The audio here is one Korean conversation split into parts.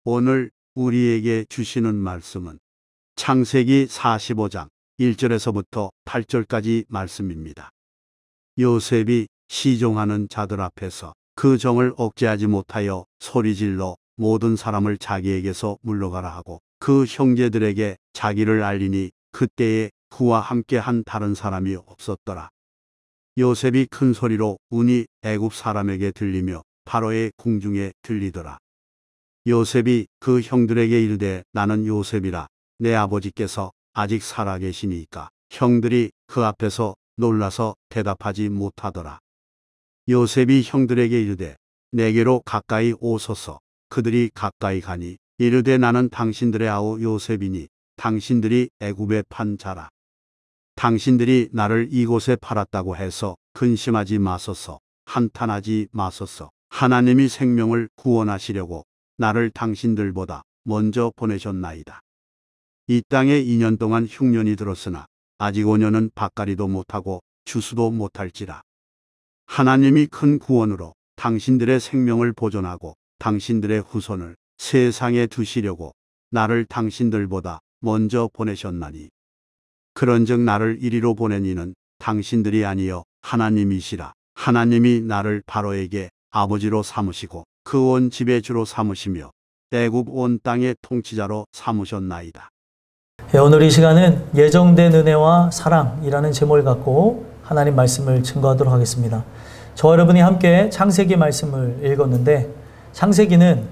오늘 우리에게 주시는 말씀은 창세기 45장 1절에서부터 8절까지 말씀입니다. 요셉이 시종하는 자들 앞에서 그 정을 억제하지 못하여 소리질러 모든 사람을 자기에게서 물러가라 하고 그 형제들에게 자기를 알리니 그때에 그와 함께 한 다른 사람이 없었더라. 요셉이 큰 소리로 우니 애굽 사람에게 들리며 바로의 궁중에 들리더라. 요셉이 그 형들에게 이르되 나는 요셉이라. 내 아버지께서 아직 살아 계시니까. 형들이 그 앞에서 놀라서 대답하지 못하더라. 요셉이 형들에게 이르되 내게로 가까이 오소서. 그들이 가까이 가니 이르되 나는 당신들의 아우 요셉이니 당신들이 애굽에 판 자라. 당신들이 나를 이곳에 팔았다고 해서 근심하지 마소서. 한탄하지 마소서. 하나님이 생명을 구원하시려고 나를 당신들보다 먼저 보내셨나이다. 이 땅에 2년 동안 흉년이 들었으나 아직 5년은 밭갈이도 못하고 주수도 못할지라. 하나님이 큰 구원으로 당신들의 생명을 보존하고 당신들의 후손을 세상에 두시려고 나를 당신들보다 먼저 보내셨나니 그런즉 나를 이리로 보낸 이는 당신들이 아니여 하나님이시라. 하나님이 나를 바로에게 아버지로 삼으시고 그 온 집의 주로 삼으시며 애굽 온 땅의 통치자로 삼으셨나이다. 오늘 이 시간은 예정된 은혜와 사랑이라는 제목을 갖고 하나님 말씀을 증거하도록 하겠습니다. 저와 여러분이 함께 창세기 말씀을 읽었는데 창세기는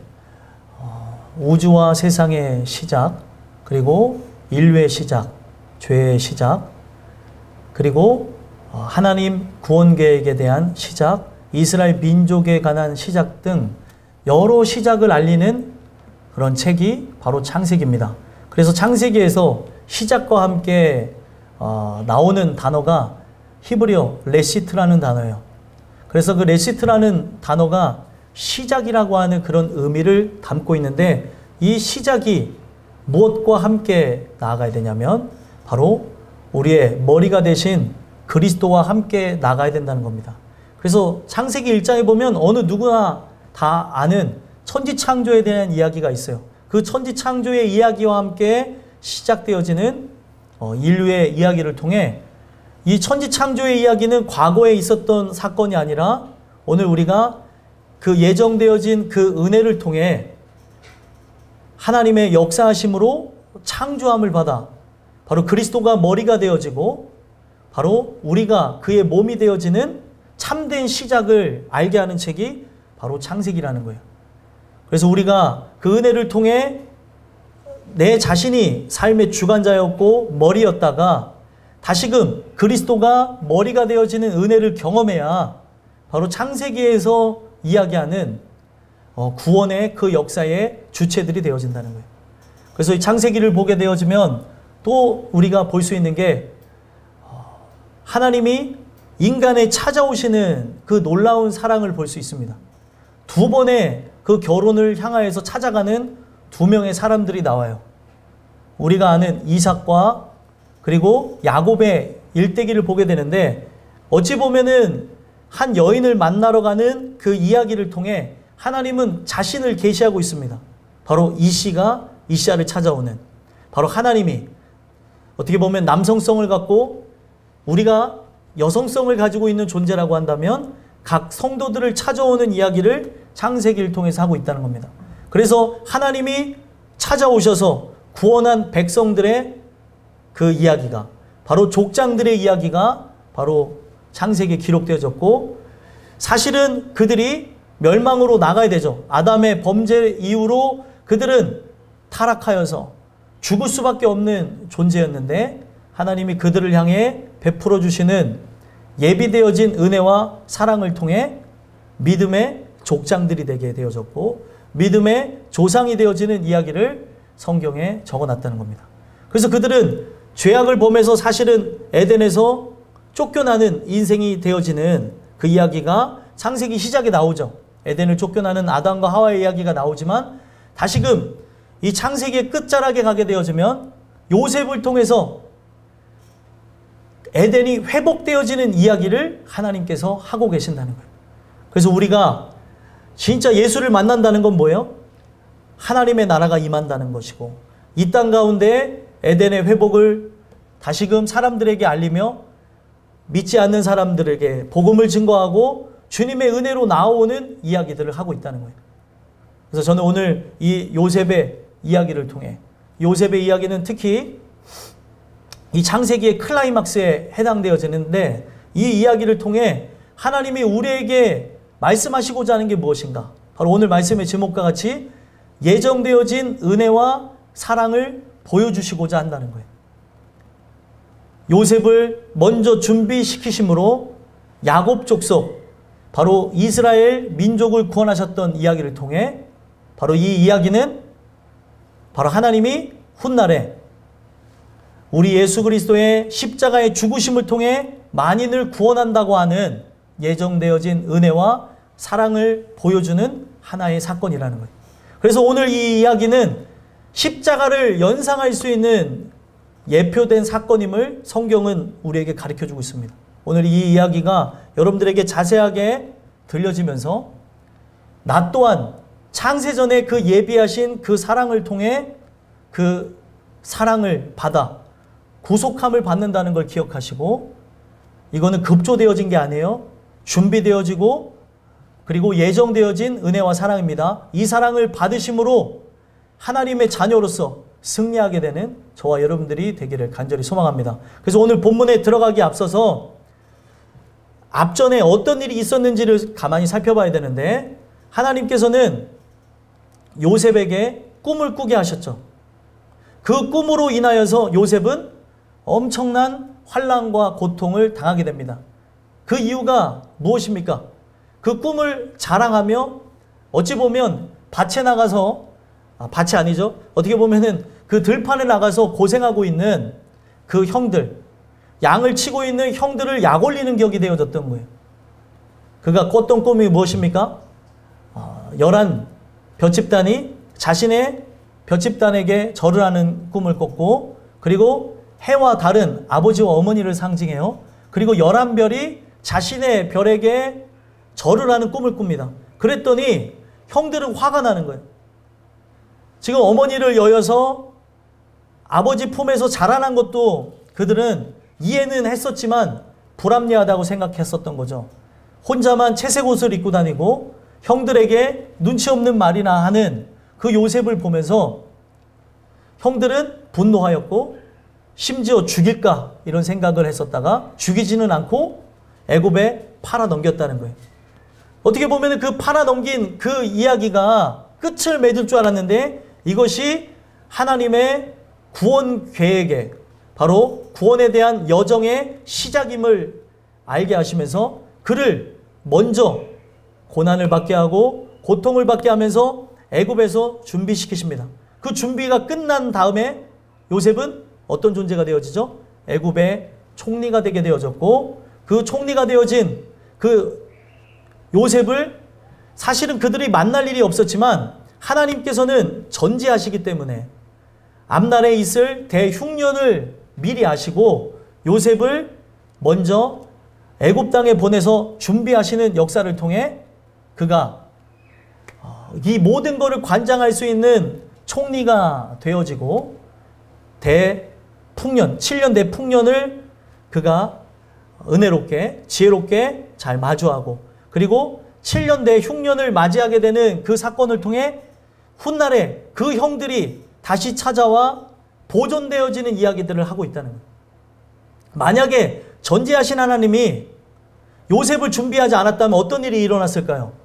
우주와 세상의 시작, 그리고 인류의 시작, 죄의 시작, 그리고 하나님 구원 계획에 대한 시작, 이스라엘 민족에 관한 시작 등 여러 시작을 알리는 그런 책이 바로 창세기입니다. 그래서 창세기에서 시작과 함께 나오는 단어가 히브리어 레시트라는 단어예요. 그래서 그 레시트라는 단어가 시작이라고 하는 그런 의미를 담고 있는데 이 시작이 무엇과 함께 나아가야 되냐면 바로 우리의 머리가 되신 그리스도와 함께 나가야 된다는 겁니다. 그래서 창세기 1장에 보면 어느 누구나 다 아는 천지창조에 대한 이야기가 있어요. 그 천지창조의 이야기와 함께 시작되어지는 인류의 이야기를 통해 이 천지창조의 이야기는 과거에 있었던 사건이 아니라 오늘 우리가 그 예정되어진 그 은혜를 통해 하나님의 역사하심으로 창조함을 받아 바로 그리스도가 머리가 되어지고 바로 우리가 그의 몸이 되어지는 참된 시작을 알게 하는 책이 바로 창세기라는 거예요. 그래서 우리가 그 은혜를 통해 내 자신이 삶의 주관자였고 머리였다가 다시금 그리스도가 머리가 되어지는 은혜를 경험해야 바로 창세기에서 이야기하는 구원의 그 역사의 주체들이 되어진다는 거예요. 그래서 이 창세기를 보게 되어지면 또 우리가 볼 수 있는 게 하나님이 인간에 찾아오시는 그 놀라운 사랑을 볼 수 있습니다. 두 번의 그 결혼을 향하여서 찾아가는 두 명의 사람들이 나와요. 우리가 아는 이삭과 그리고 야곱의 일대기를 보게 되는데 어찌 보면은 한 여인을 만나러 가는 그 이야기를 통해 하나님은 자신을 계시하고 있습니다. 바로 이시가 이시아를 찾아오는 바로 하나님이 어떻게 보면 남성성을 갖고 우리가 여성성을 가지고 있는 존재라고 한다면 각 성도들을 찾아오는 이야기를 창세기를 통해서 하고 있다는 겁니다. 그래서 하나님이 찾아오셔서 구원한 백성들의 그 이야기가 바로 족장들의 이야기가 바로 창세기에 기록되어졌고 사실은 그들이 멸망으로 나가야 되죠. 아담의 범죄 이후로 그들은 타락하여서 죽을 수밖에 없는 존재였는데 하나님이 그들을 향해 베풀어 주시는 예비되어진 은혜와 사랑을 통해 믿음의 족장들이 되게 되어졌고 믿음의 조상이 되어지는 이야기를 성경에 적어놨다는 겁니다. 그래서 그들은 죄악을 범해서 사실은 에덴에서 쫓겨나는 인생이 되어지는 그 이야기가 창세기 시작에 나오죠. 에덴을 쫓겨나는 아담과 하와의 이야기가 나오지만 다시금 이 창세기의 끝자락에 가게 되어지면 요셉을 통해서 에덴이 회복되어지는 이야기를 하나님께서 하고 계신다는 거예요. 그래서 우리가 진짜 예수를 만난다는 건 뭐예요? 하나님의 나라가 임한다는 것이고, 이 땅 가운데 에덴의 회복을 다시금 사람들에게 알리며 믿지 않는 사람들에게 복음을 증거하고 주님의 은혜로 나오는 이야기들을 하고 있다는 거예요. 그래서 저는 오늘 이 요셉의 이야기를 통해, 요셉의 이야기는 특히 이 창세기의 클라이막스에 해당되어지는데, 이 이야기를 통해 하나님이 우리에게 말씀하시고자 하는 게 무엇인가? 바로 오늘 말씀의 제목과 같이 예정되어진 은혜와 사랑을 보여주시고자 한다는 거예요. 요셉을 먼저 준비시키심으로 야곱 족속, 바로 이스라엘 민족을 구원하셨던 이야기를 통해, 바로 이 이야기는 바로 하나님이 훗날에 우리 예수 그리스도의 십자가의 죽으심을 통해 만인을 구원한다고 하는 예정되어진 은혜와 사랑을 보여주는 하나의 사건이라는 거예요. 그래서 오늘 이 이야기는 십자가를 연상할 수 있는 예표된 사건임을 성경은 우리에게 가르쳐주고 있습니다. 오늘 이 이야기가 여러분들에게 자세하게 들려지면서 나 또한 창세전에 그 예비하신 그 사랑을 통해 그 사랑을 받아 구속함을 받는다는 걸 기억하시고, 이거는 급조되어진 게 아니에요. 준비되어지고 그리고 예정되어진 은혜와 사랑입니다. 이 사랑을 받으심으로 하나님의 자녀로서 승리하게 되는 저와 여러분들이 되기를 간절히 소망합니다. 그래서 오늘 본문에 들어가기 앞서서 앞전에 어떤 일이 있었는지를 가만히 살펴봐야 되는데, 하나님께서는 요셉에게 꿈을 꾸게 하셨죠. 그 꿈으로 인하여서 요셉은 엄청난 환난과 고통을 당하게 됩니다. 그 이유가 무엇입니까? 그 꿈을 자랑하며 어찌 보면 밭에 나가서, 밭이 아니죠. 어떻게 보면은 그 들판에 나가서 고생하고 있는 그 형들, 양을 치고 있는 형들을 약 올리는 격이 되어졌던 거예요. 그가 꿨던 꿈이 무엇입니까? 11 볏집단이 자신의 볏집단에게 절을 하는 꿈을 꿨고, 그리고 해와 달은 아버지와 어머니를 상징해요. 그리고 11별이 자신의 별에게 절을 하는 꿈을 꿉니다. 그랬더니 형들은 화가 나는 거예요. 지금 어머니를 여여서 아버지 품에서 자라난 것도 그들은 이해는 했었지만 불합리하다고 생각했었던 거죠. 혼자만 채색 옷을 입고 다니고 형들에게 눈치 없는 말이나 하는 그 요셉을 보면서 형들은 분노하였고, 심지어 죽일까 이런 생각을 했었다가 죽이지는 않고 애굽에 팔아 넘겼다는 거예요. 어떻게 보면 그 팔아 넘긴 그 이야기가 끝을 맺을 줄 알았는데, 이것이 하나님의 구원 계획에, 바로 구원에 대한 여정의 시작임을 알게 하시면서 그를 먼저 고난을 받게 하고 고통을 받게 하면서 애굽에서 준비시키십니다. 그 준비가 끝난 다음에 요셉은 어떤 존재가 되어지죠? 애굽의 총리가 되게 되어졌고, 그 총리가 되어진 그 요셉을 사실은 그들이 만날 일이 없었지만 하나님께서는 전지하시기 때문에 앞날에 있을 대흉년을 미리 아시고 요셉을 먼저 애굽 땅에 보내서 준비하시는 역사를 통해 그가 이 모든 것을 관장할 수 있는 총리가 되어지고, 대풍년, 7년 대풍년을 그가 은혜롭게 지혜롭게 잘 마주하고, 그리고 7년 대흉년을 맞이하게 되는 그 사건을 통해 훗날에 그 형들이 다시 찾아와 보존되어지는 이야기들을 하고 있다는 거예요. 만약에 전지하신 하나님이 요셉을 준비하지 않았다면 어떤 일이 일어났을까요?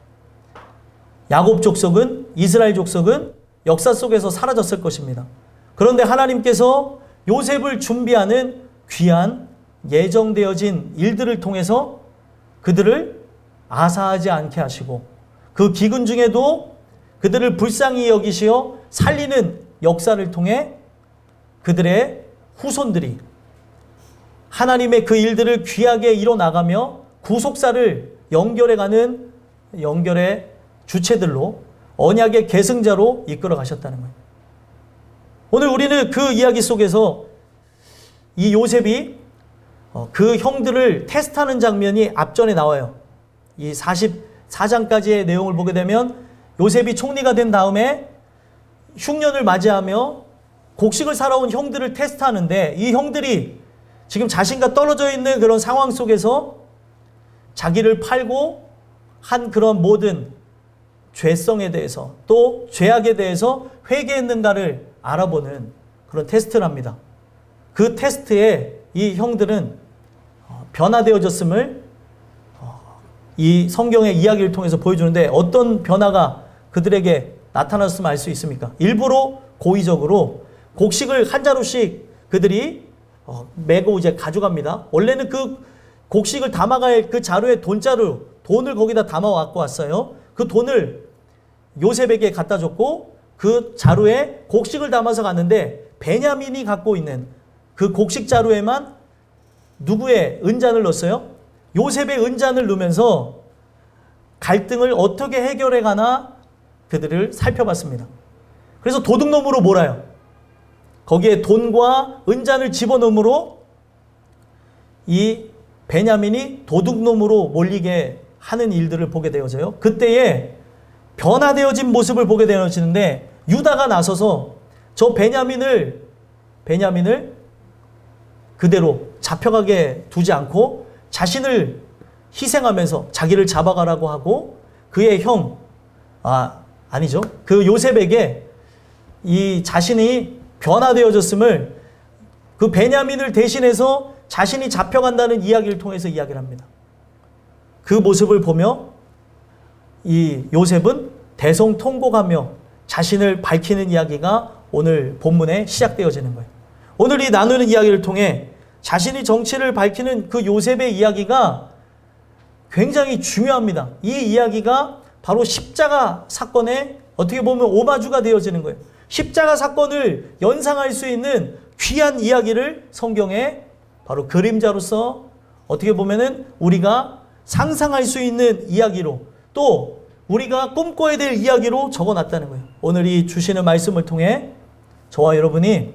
야곱 족속은, 이스라엘 족속은 역사 속에서 사라졌을 것입니다. 그런데 하나님께서 요셉을 준비하는 귀한 예정되어진 일들을 통해서 그들을 아사하지 않게 하시고, 그 기근 중에도 그들을 불쌍히 여기시어 살리는 역사를 통해 그들의 후손들이 하나님의 그 일들을 귀하게 이뤄나가며 구속사를 연결해가는 연결의 주체들로, 언약의 계승자로 이끌어 가셨다는 거예요. 오늘 우리는 그 이야기 속에서 이 요셉이 그 형들을 테스트하는 장면이 앞전에 나와요. 이 44장까지의 내용을 보게 되면 요셉이 총리가 된 다음에 흉년을 맞이하며 곡식을 사러 온 형들을 테스트하는데 이 형들이 지금 자신과 떨어져 있는 그런 상황 속에서 자기를 팔고 한 그런 모든 죄성에 대해서 또 죄악에 대해서 회개했는가를 알아보는 그런 테스트를 합니다. 그 테스트에 이 형들은 변화되어졌음을 이 성경의 이야기를 통해서 보여주는데 어떤 변화가 그들에게 나타났으면 알 수 있습니까? 일부러 고의적으로 곡식을 한 자루씩 그들이 메고 이제 가져갑니다. 원래는 그 곡식을 담아갈 그 자루에 돈을 거기다 담아 갖고 왔어요. 그 돈을 요셉에게 갖다 줬고 그 자루에 곡식을 담아서 갔는데 베냐민이 갖고 있는 그 곡식 자루에만 누구의 은잔을 넣었어요? 요셉의 은잔을 넣으면서 갈등을 어떻게 해결해 가나 그들을 살펴봤습니다. 그래서 도둑놈으로 몰아요. 거기에 돈과 은잔을 집어넣음으로 이 베냐민이 도둑놈으로 몰리게 하는 일들을 보게 되어져요. 그때에 변화되어진 모습을 보게 되어지는데 유다가 나서서 저 베냐민을 그대로 잡혀가게 두지 않고 자신을 희생하면서 자기를 잡아가라고 하고 그의 그 요셉에게 이 자신이 변화되어졌음을 그 베냐민을 대신해서 자신이 잡혀간다는 이야기를 통해서 이야기를 합니다. 그 모습을 보며 이 요셉은 대성통곡하며 자신을 밝히는 이야기가 오늘 본문에 시작되어지는 거예요. 오늘 이 나누는 이야기를 통해 자신이 정체를 밝히는 그 요셉의 이야기가 굉장히 중요합니다. 이 이야기가 바로 십자가 사건의 어떻게 보면 오마주가 되어지는 거예요. 십자가 사건을 연상할 수 있는 귀한 이야기를 성경에 바로 그림자로서 어떻게 보면은 우리가 상상할 수 있는 이야기로 또 우리가 꿈꿔야 될 이야기로 적어놨다는 거예요. 오늘 이 주시는 말씀을 통해 저와 여러분이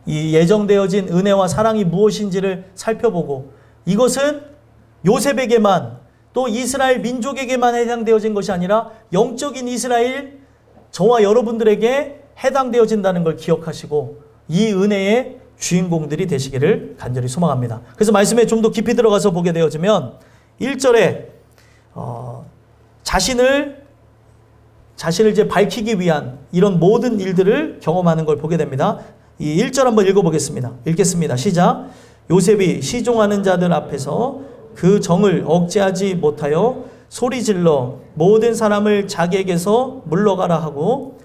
이 예정되어진 은혜와 사랑이 무엇인지를 살펴보고 이것은 요셉에게만 또 이스라엘 민족에게만 해당되어진 것이 아니라 영적인 이스라엘 저와 여러분들에게 해당되어진다는 걸 기억하시고 이 은혜의 주인공들이 되시기를 간절히 소망합니다. 그래서 말씀에 좀 더 깊이 들어가서 보게 되어지면 1절에 자신을 이제 밝히기 위한 이런 모든 일들을 경험하는 걸 보게 됩니다. 이 1절 한번 읽어보겠습니다. 읽겠습니다. 시작. 요셉이 시종하는 자들 앞에서 그 정을 억제하지 못하여 소리질러 모든 사람을 자기에게서 물러가라 하고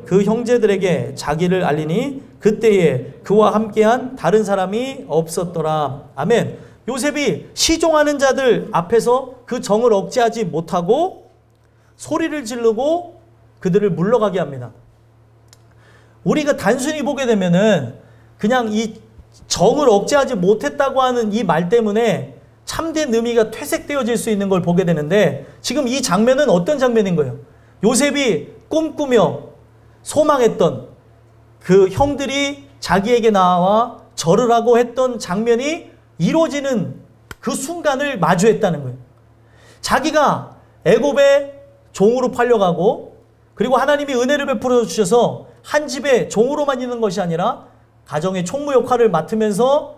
그 형제들에게 자기를 알리니 그때에 그와 함께한 다른 사람이 없었더라. 아멘. 요셉이 시종하는 자들 앞에서 그 정을 억제하지 못하고 소리를 지르고 그들을 물러가게 합니다. 우리가 단순히 보게 되면은 그냥 이 정을 억제하지 못했다고 하는 이 말 때문에 참된 의미가 퇴색되어질 수 있는 걸 보게 되는데 지금 이 장면은 어떤 장면인 거예요? 요셉이 꿈꾸며 소망했던 그 형들이 자기에게 나와 절을 하고 했던 장면이 이루어지는 그 순간을 마주했다는 거예요. 자기가 애굽의 종으로 팔려가고 그리고 하나님이 은혜를 베풀어 주셔서 한 집에 종으로만 있는 것이 아니라 가정의 총무 역할을 맡으면서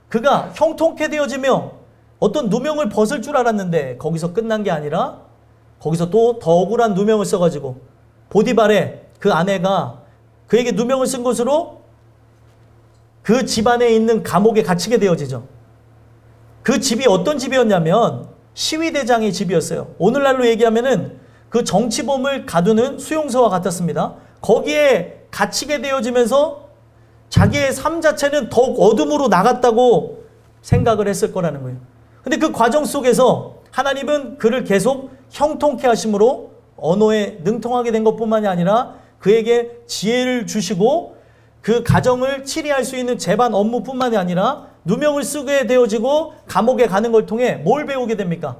그가 형통케 되어지며 어떤 누명을 벗을 줄 알았는데 거기서 끝난 게 아니라 거기서 또 더 억울한 누명을 써가지고 보디발의 그 아내가 그에게 누명을 쓴 것으로 그 집안에 있는 감옥에 갇히게 되어지죠. 그 집이 어떤 집이었냐면 시위대장의 집이었어요. 오늘날로 얘기하면은 그 정치범을 가두는 수용소와 같았습니다. 거기에 갇히게 되어지면서 자기의 삶 자체는 더욱 어둠으로 나갔다고 생각을 했을 거라는 거예요. 근데 그 과정 속에서 하나님은 그를 계속 형통케 하심으로 언어에 능통하게 된 것뿐만이 아니라 그에게 지혜를 주시고 그 가정을 치리할 수 있는 재반 업무뿐만이 아니라 누명을 쓰게 되어지고 감옥에 가는 걸 통해 뭘 배우게 됩니까?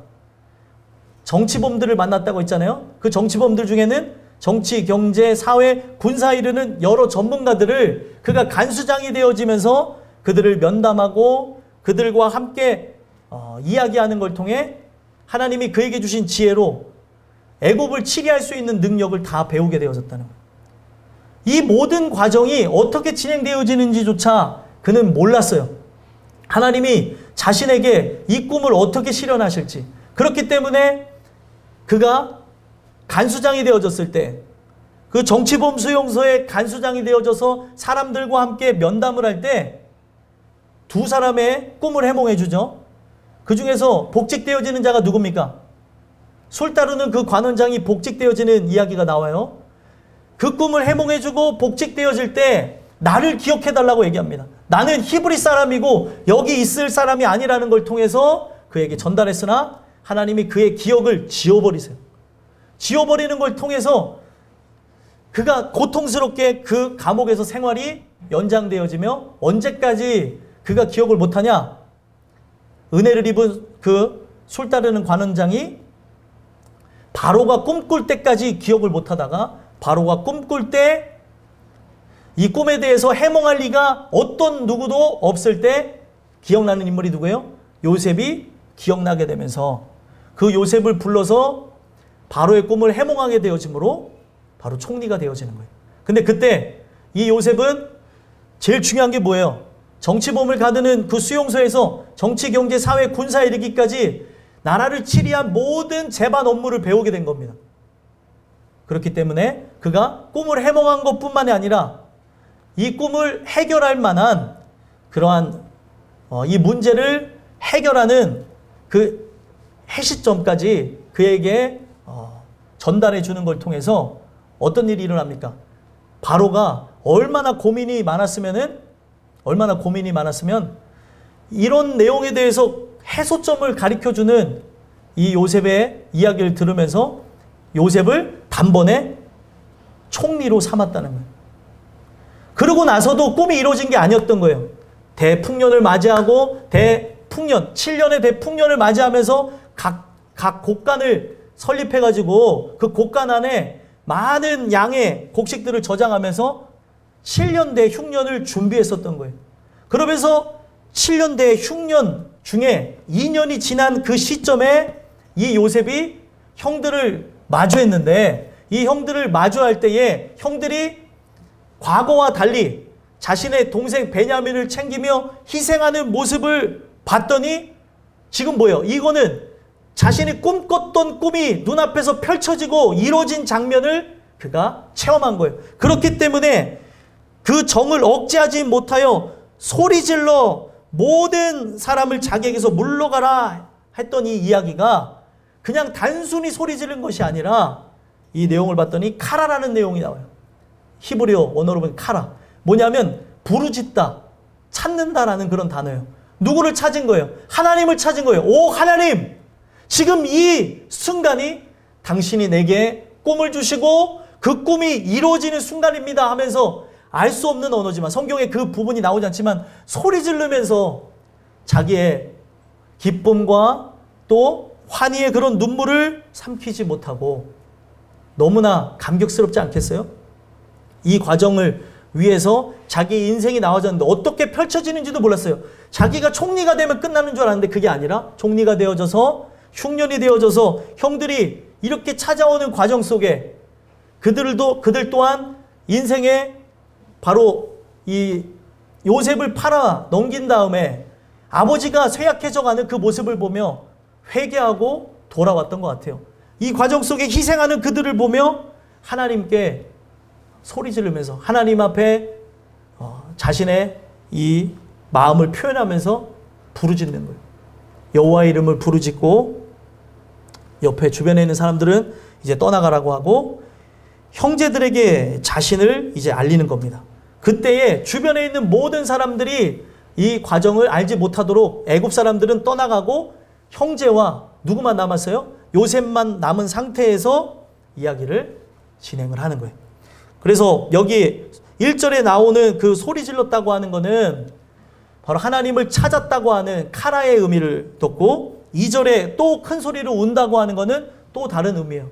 정치범들을 만났다고 했잖아요. 그 정치범들 중에는 정치, 경제, 사회, 군사 이르는 여러 전문가들을 그가 간수장이 되어지면서 그들을 면담하고 그들과 함께 이야기하는 걸 통해 하나님이 그에게 주신 지혜로 애굽을 치리할 수 있는 능력을 다 배우게 되어졌다는 거예요. 이 모든 과정이 어떻게 진행되어지는지조차 그는 몰랐어요. 하나님이 자신에게 이 꿈을 어떻게 실현하실지. 그렇기 때문에 그가 간수장이 되어졌을 때, 그 정치범 수용소의 간수장이 되어져서 사람들과 함께 면담을 할 때 두 사람의 꿈을 해몽해 주죠. 그 중에서 복직되어지는 자가 누굽니까? 술 따르는 그 관원장이 복직되어지는 이야기가 나와요. 그 꿈을 해몽해 주고 복직되어질 때 나를 기억해 달라고 얘기합니다. 나는 히브리 사람이고 여기 있을 사람이 아니라는 걸 통해서 그에게 전달했으나 하나님이 그의 기억을 지워버리세요. 지워버리는 걸 통해서 그가 고통스럽게 그 감옥에서 생활이 연장되어지며 언제까지 그가 기억을 못하냐? 은혜를 입은 그 술 따르는 관원장이 바로가 꿈꿀 때까지 기억을 못하다가 바로가 꿈꿀 때 이 꿈에 대해서 해몽할 리가 어떤 누구도 없을 때 기억나는 인물이 누구예요? 요셉이 기억나게 되면서 그 요셉을 불러서 바로의 꿈을 해몽하게 되어지므로 바로 총리가 되어지는 거예요. 근데 그때 이 요셉은 제일 중요한 게 뭐예요? 정치범을 가두는 그 수용소에서 정치, 경제, 사회, 군사에 이르기까지 나라를 치리한 모든 재반 업무를 배우게 된 겁니다. 그렇기 때문에 그가 꿈을 해몽한 것뿐만이 아니라 이 꿈을 해결할 만한 그러한 이 문제를 해결하는 그 해시점까지 그에게 전달해 주는 걸 통해서 어떤 일이 일어납니까? 바로가 얼마나 고민이 많았으면 이런 내용에 대해서 해소점을 가르쳐주는 이 요셉의 이야기를 들으면서 요셉을 단번에 총리로 삼았다는 거예요. 그러고 나서도 꿈이 이루어진 게 아니었던 거예요. 대풍년을 맞이하고 7년의 대풍년을 맞이하면서 각 곡간을 설립해가지고 그 곡간 안에 많은 양의 곡식들을 저장하면서 7년대 흉년을 준비했었던 거예요. 그러면서 7년대 흉년 중에 2년이 지난 그 시점에 이 요셉이 형들을 마주했는데 이 형들을 마주할 때에 형들이 과거와 달리 자신의 동생 베냐민을 챙기며 희생하는 모습을 봤더니 지금 뭐예요? 이거는 자신이 꿈꿨던 꿈이 눈앞에서 펼쳐지고 이루어진 장면을 그가 체험한 거예요. 그렇기 때문에 그 정을 억제하지 못하여 소리질러 모든 사람을 자기에게서 물러가라 했던 이 이야기가 그냥 단순히 소리 지른 것이 아니라 이 내용을 봤더니 카라라는 내용이 나와요. 히브리어 원어로 보면 카라. 뭐냐면 부르짖다, 찾는다라는 그런 단어예요. 누구를 찾은 거예요? 하나님을 찾은 거예요. 오 하나님! 지금 이 순간이 당신이 내게 꿈을 주시고 그 꿈이 이루어지는 순간입니다 하면서 알 수 없는 언어지만 성경에 그 부분이 나오지 않지만 소리 지르면서 자기의 기쁨과 또 환희의 그런 눈물을 삼키지 못하고 너무나 감격스럽지 않겠어요? 이 과정을 위해서 자기 인생이 나와졌는데 어떻게 펼쳐지는지도 몰랐어요. 자기가 총리가 되면 끝나는 줄 알았는데 그게 아니라 총리가 되어져서 흉년이 되어져서 형들이 이렇게 찾아오는 과정 속에 그들 또한 인생에 바로 이 요셉을 팔아 넘긴 다음에 아버지가 쇠약해져가는 그 모습을 보며 회개하고 돌아왔던 것 같아요. 이 과정 속에 희생하는 그들을 보며 하나님께 소리 지르면서 하나님 앞에 자신의 이 마음을 표현하면서 부르짖는 거예요. 여호와의 이름을 부르짖고 옆에 주변에 있는 사람들은 이제 떠나가라고 하고 형제들에게 자신을 이제 알리는 겁니다. 그때에 주변에 있는 모든 사람들이 이 과정을 알지 못하도록 애굽 사람들은 떠나가고 형제와 누구만 남았어요? 요셉만 남은 상태에서 이야기를 진행을 하는 거예요. 그래서 여기 1절에 나오는 그 소리 질렀다고 하는 거는 바로 하나님을 찾았다고 하는 카라의 의미를 뒀고 2절에 또 큰 소리로 운다고 하는 거는 또 다른 의미예요.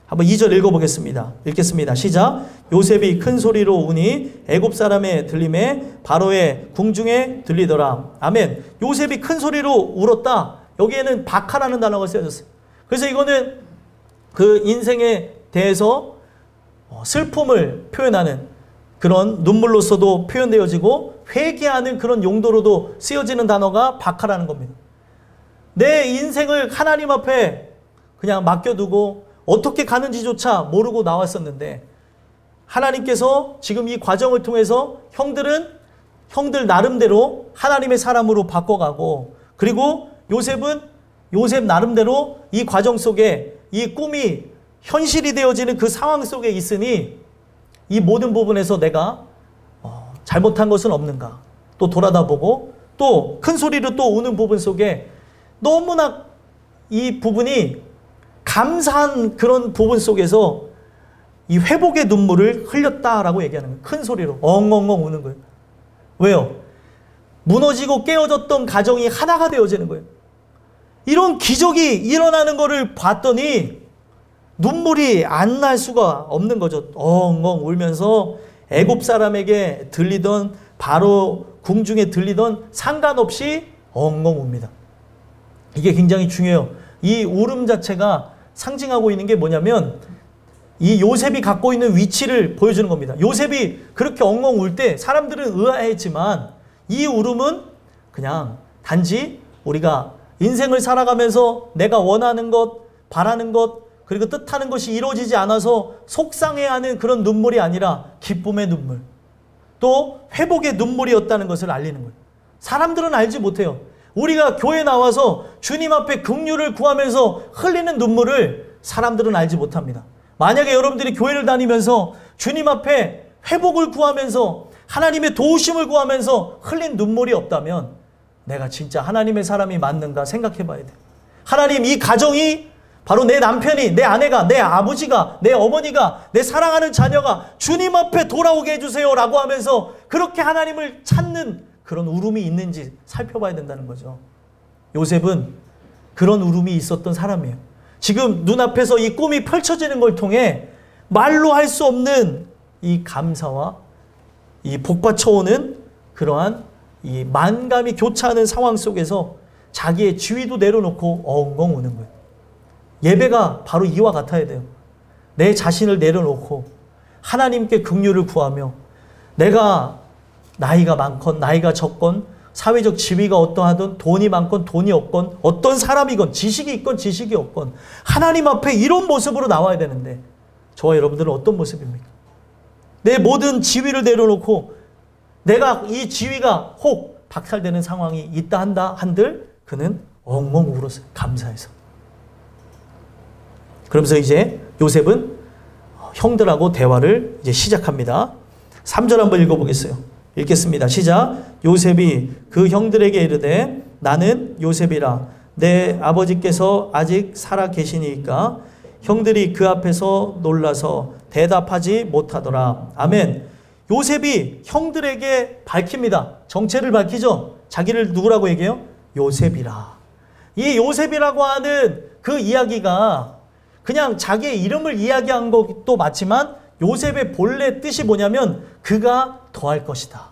한번 2절 읽어보겠습니다. 읽겠습니다. 시작. 요셉이 큰 소리로 우니 애굽 사람의 들림에 바로의 궁중에 들리더라. 아멘. 요셉이 큰 소리로 울었다. 여기에는 바카라는 단어가 쓰여졌어요. 그래서 이거는 그 인생에 대해서 슬픔을 표현하는 그런 눈물로서도 표현되어지고 회개하는 그런 용도로도 쓰여지는 단어가 박하라는 겁니다. 내 인생을 하나님 앞에 그냥 맡겨두고 어떻게 가는지조차 모르고 나왔었는데 하나님께서 지금 이 과정을 통해서 형들은 형들 나름대로 하나님의 사람으로 바꿔가고, 그리고 요셉은 요셉 나름대로 이 과정 속에 이 꿈이 현실이 되어지는 그 상황 속에 있으니 이 모든 부분에서 내가 잘못한 것은 없는가 또 돌아다보고, 또 큰 소리로 또 우는 부분 속에 너무나 이 부분이 감사한 그런 부분 속에서 이 회복의 눈물을 흘렸다라고 얘기하는 거예요. 큰 소리로 엉엉엉 우는 거예요. 왜요? 무너지고 깨어졌던 가정이 하나가 되어지는 거예요. 이런 기적이 일어나는 것을 봤더니 눈물이 안 날 수가 없는 거죠. 엉엉 울면서 애굽 사람에게 들리던, 바로 궁중에 들리던 상관없이 엉엉 웁니다. 이게 굉장히 중요해요. 이 울음 자체가 상징하고 있는 게 뭐냐면 이 요셉이 갖고 있는 위치를 보여주는 겁니다. 요셉이 그렇게 엉엉 울 때 사람들은 의아했지만 이 울음은 그냥 단지 우리가 인생을 살아가면서 내가 원하는 것, 바라는 것, 그리고 뜻하는 것이 이루어지지 않아서 속상해하는 그런 눈물이 아니라 기쁨의 눈물, 또 회복의 눈물이었다는 것을 알리는 거예요. 사람들은 알지 못해요. 우리가 교회 나와서 주님 앞에 긍휼을 구하면서 흘리는 눈물을 사람들은 알지 못합니다. 만약에 여러분들이 교회를 다니면서 주님 앞에 회복을 구하면서 하나님의 도우심을 구하면서 흘린 눈물이 없다면 내가 진짜 하나님의 사람이 맞는가 생각해 봐야 돼. 하나님, 이 가정이 바로 내 남편이, 내 아내가, 내 아버지가, 내 어머니가, 내 사랑하는 자녀가 주님 앞에 돌아오게 해주세요 라고 하면서 그렇게 하나님을 찾는 그런 울음이 있는지 살펴봐야 된다는 거죠. 요셉은 그런 울음이 있었던 사람이에요. 지금 눈앞에서 이 꿈이 펼쳐지는 걸 통해 말로 할 수 없는 이 감사와 이 복받쳐오는 그러한 이 만감이 교차하는 상황 속에서 자기의 지위도 내려놓고 엉엉 우는 거예요. 예배가 바로 이와 같아야 돼요. 내 자신을 내려놓고 하나님께 긍휼을 구하며 내가 나이가 많건 나이가 적건 사회적 지위가 어떠하든 돈이 많건 돈이 없건 어떤 사람이건 지식이 있건 지식이 없건 하나님 앞에 이런 모습으로 나와야 되는데 저와 여러분들은 어떤 모습입니까? 내 모든 지위를 내려놓고 내가 이 지위가 혹 박탈되는 상황이 있다 한다 한들 그는 엉엉 울었어요. 감사해서. 그러면서 이제 요셉은 형들하고 대화를 이제 시작합니다. 3절 한번 읽어보겠어요. 읽겠습니다. 시작. 요셉이 그 형들에게 이르되 나는 요셉이라 내 아버지께서 아직 살아 계시니까 형들이 그 앞에서 놀라서 대답하지 못하더라. 아멘. 요셉이 형들에게 밝힙니다. 정체를 밝히죠. 자기를 누구라고 얘기해요? 요셉이라. 이 요셉이라고 하는 그 이야기가 그냥 자기의 이름을 이야기한 것도 맞지만 요셉의 본래 뜻이 뭐냐면 그가 더할 것이다.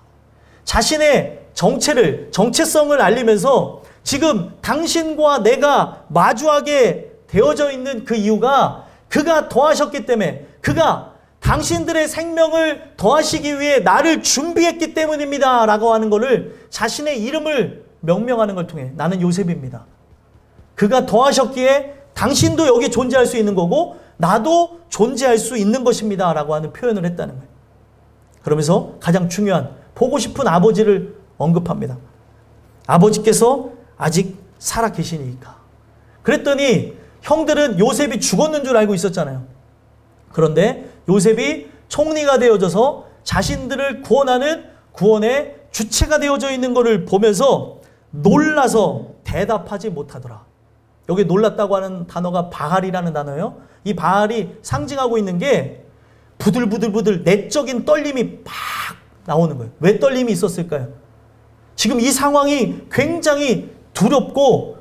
자신의 정체성을 알리면서 지금 당신과 내가 마주하게 되어져 있는 그 이유가 그가 더하셨기 때문에, 그가 당신들의 생명을 더하시기 위해 나를 준비했기 때문입니다 라고 하는 것을 자신의 이름을 명명하는 걸 통해 나는 요셉입니다. 그가 더하셨기에 당신도 여기 존재할 수 있는 거고 나도 존재할 수 있는 것입니다 라고 하는 표현을 했다는 거예요. 그러면서 가장 중요한 보고 싶은 아버지를 언급합니다. 아버지께서 아직 살아 계시니까. 그랬더니 형들은 요셉이 죽었는 줄 알고 있었잖아요. 그런데 요셉이 총리가 되어져서 자신들을 구원하는 구원의 주체가 되어져 있는 것을 보면서 놀라서 대답하지 못하더라. 여기 놀랐다고 하는 단어가 바알이라는 단어예요. 이 바알이 상징하고 있는 게 부들부들부들 내적인 떨림이 팍 나오는 거예요. 왜 떨림이 있었을까요? 지금 이 상황이 굉장히 두렵고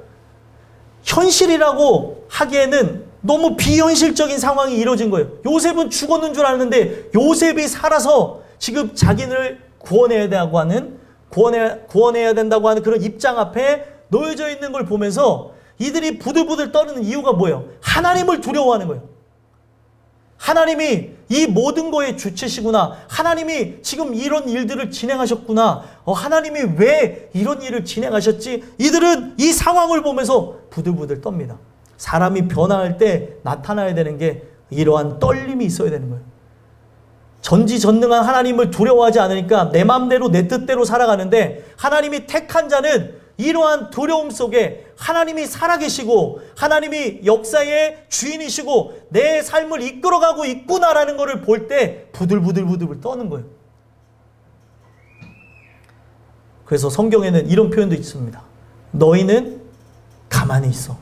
현실이라고 하기에는 너무 비현실적인 상황이 이루어진 거예요. 요셉은 죽었는 줄 알았는데 요셉이 살아서 지금 자기를 구원해야 된다고 하는 그런 입장 앞에 놓여져 있는 걸 보면서 이들이 부들부들 떠는 이유가 뭐예요? 하나님을 두려워하는 거예요. 하나님이 이 모든 거의 주체시구나. 하나님이 지금 이런 일들을 진행하셨구나. 하나님이 왜 이런 일을 진행하셨지? 이들은 이 상황을 보면서 부들부들 떱니다. 사람이 변화할 때 나타나야 되는 게 이러한 떨림이 있어야 되는 거예요. 전지전능한 하나님을 두려워하지 않으니까 내 마음대로 내 뜻대로 살아가는데, 하나님이 택한 자는 이러한 두려움 속에 하나님이 살아계시고 하나님이 역사의 주인이시고 내 삶을 이끌어가고 있구나라는 것을 볼 때 부들부들 떠는 거예요. 그래서 성경에는 이런 표현도 있습니다. 너희는 가만히 있어.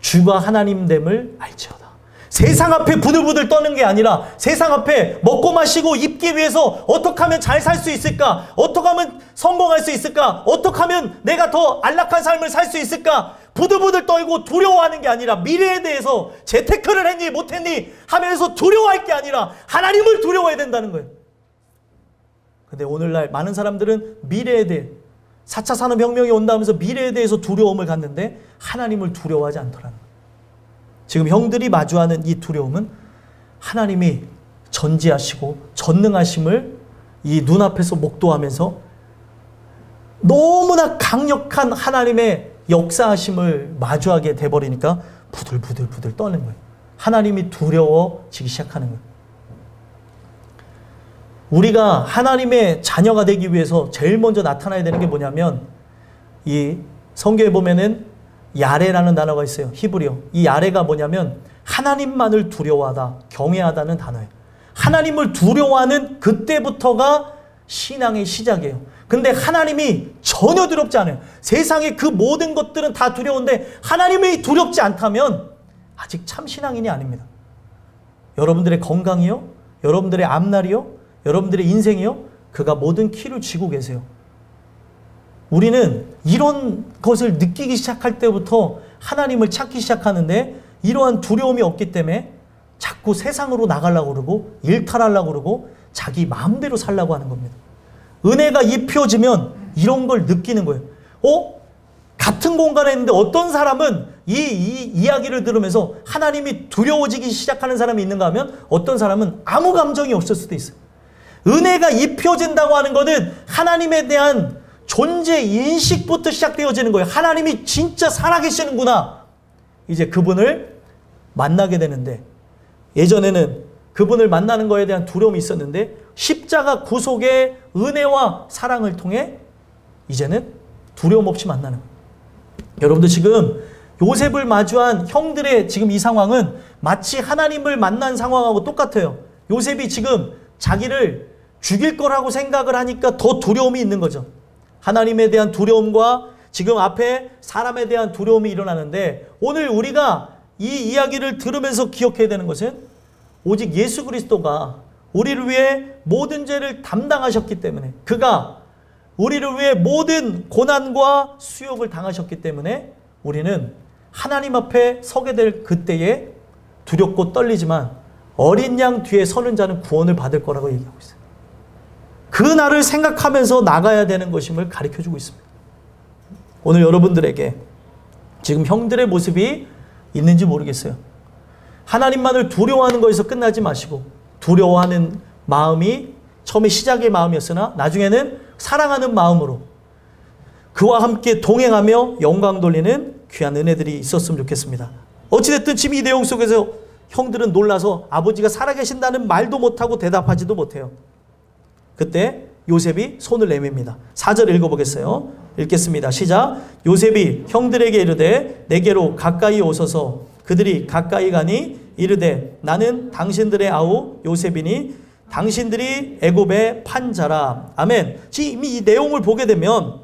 주가 하나님됨을 알지어다. 세상 앞에 부들부들 떠는 게 아니라 세상 앞에 먹고 마시고 입기 위해서 어떻게 하면 잘 살 수 있을까? 어떻게 하면 성공할 수 있을까? 어떻게 하면 내가 더 안락한 삶을 살 수 있을까? 부들부들 떨고 두려워하는 게 아니라 미래에 대해서 재테크를 했니 못했니 하면서 두려워할 게 아니라 하나님을 두려워해야 된다는 거예요. 근데 오늘날 많은 사람들은 미래에 대해 4차 산업혁명이 온다면서 미래에 대해서 두려움을 갖는데 하나님을 두려워하지 않더라는 거예요. 지금 형들이 마주하는 이 두려움은 하나님이 전지하시고 전능하심을 이 눈앞에서 목도하면서 너무나 강력한 하나님의 역사하심을 마주하게 돼버리니까 부들부들 떠는 거예요. 하나님이 두려워지기 시작하는 거예요. 우리가 하나님의 자녀가 되기 위해서 제일 먼저 나타나야 되는 게 뭐냐면, 이 성경에 보면은 야레라는 단어가 있어요. 히브리어. 이 야레가 뭐냐면 하나님만을 두려워하다, 경외하다는 단어예요. 하나님을 두려워하는 그때부터가 신앙의 시작이에요. 근데 하나님이 전혀 두렵지 않아요. 세상의 그 모든 것들은 다 두려운데 하나님이 두렵지 않다면 아직 참 신앙인이 아닙니다. 여러분들의 건강이요, 여러분들의 앞날이요, 여러분들의 인생이요, 그가 모든 키를 쥐고 계세요. 우리는 이런 것을 느끼기 시작할 때부터 하나님을 찾기 시작하는데, 이러한 두려움이 없기 때문에 자꾸 세상으로 나가려고 그러고 일탈하려고 그러고 자기 마음대로 살려고 하는 겁니다. 은혜가 입혀지면 이런 걸 느끼는 거예요. 같은 공간에 있는데 어떤 사람은 이 이야기를 들으면서 하나님이 두려워지기 시작하는 사람이 있는가 하면 어떤 사람은 아무 감정이 없을 수도 있어요. 은혜가 입혀진다고 하는 것은 하나님에 대한 존재 인식부터 시작되어지는 거예요. 하나님이 진짜 살아계시는구나. 이제 그분을 만나게 되는데, 예전에는 그분을 만나는 거에 대한 두려움이 있었는데 십자가 구속의 은혜와 사랑을 통해 이제는 두려움 없이 만나는 거예요. 여러분들 지금 요셉을 마주한 형들의 지금 이 상황은 마치 하나님을 만난 상황하고 똑같아요. 요셉이 지금 자기를 죽일 거라고 생각을 하니까 더 두려움이 있는 거죠. 하나님에 대한 두려움과 지금 앞에 사람에 대한 두려움이 일어나는데, 오늘 우리가 이 이야기를 들으면서 기억해야 되는 것은 오직 예수 그리스도가 우리를 위해 모든 죄를 담당하셨기 때문에, 그가 우리를 위해 모든 고난과 수욕을 당하셨기 때문에 우리는 하나님 앞에 서게 될 그때에 두렵고 떨리지만 어린 양 뒤에 서는 자는 구원을 받을 거라고 얘기하고 있어요. 그 날을 생각하면서 나가야 되는 것임을 가르쳐주고 있습니다. 오늘 여러분들에게 지금 형들의 모습이 있는지 모르겠어요. 하나님만을 두려워하는 것에서 끝나지 마시고, 두려워하는 마음이 처음에 시작의 마음이었으나 나중에는 사랑하는 마음으로 그와 함께 동행하며 영광 돌리는 귀한 은혜들이 있었으면 좋겠습니다. 어찌됐든 지금 이 내용 속에서 형들은 놀라서 아버지가 살아계신다는 말도 못하고 대답하지도 못해요. 그때 요셉이 손을 내밉니다. 4절 읽어보겠어요. 읽겠습니다. 시작. 요셉이 형들에게 이르되 내게로 가까이 오소서. 그들이 가까이 가니 이르되 나는 당신들의 아우 요셉이니 당신들이 애굽의 판자라. 아멘. 지금 이 내용을 보게 되면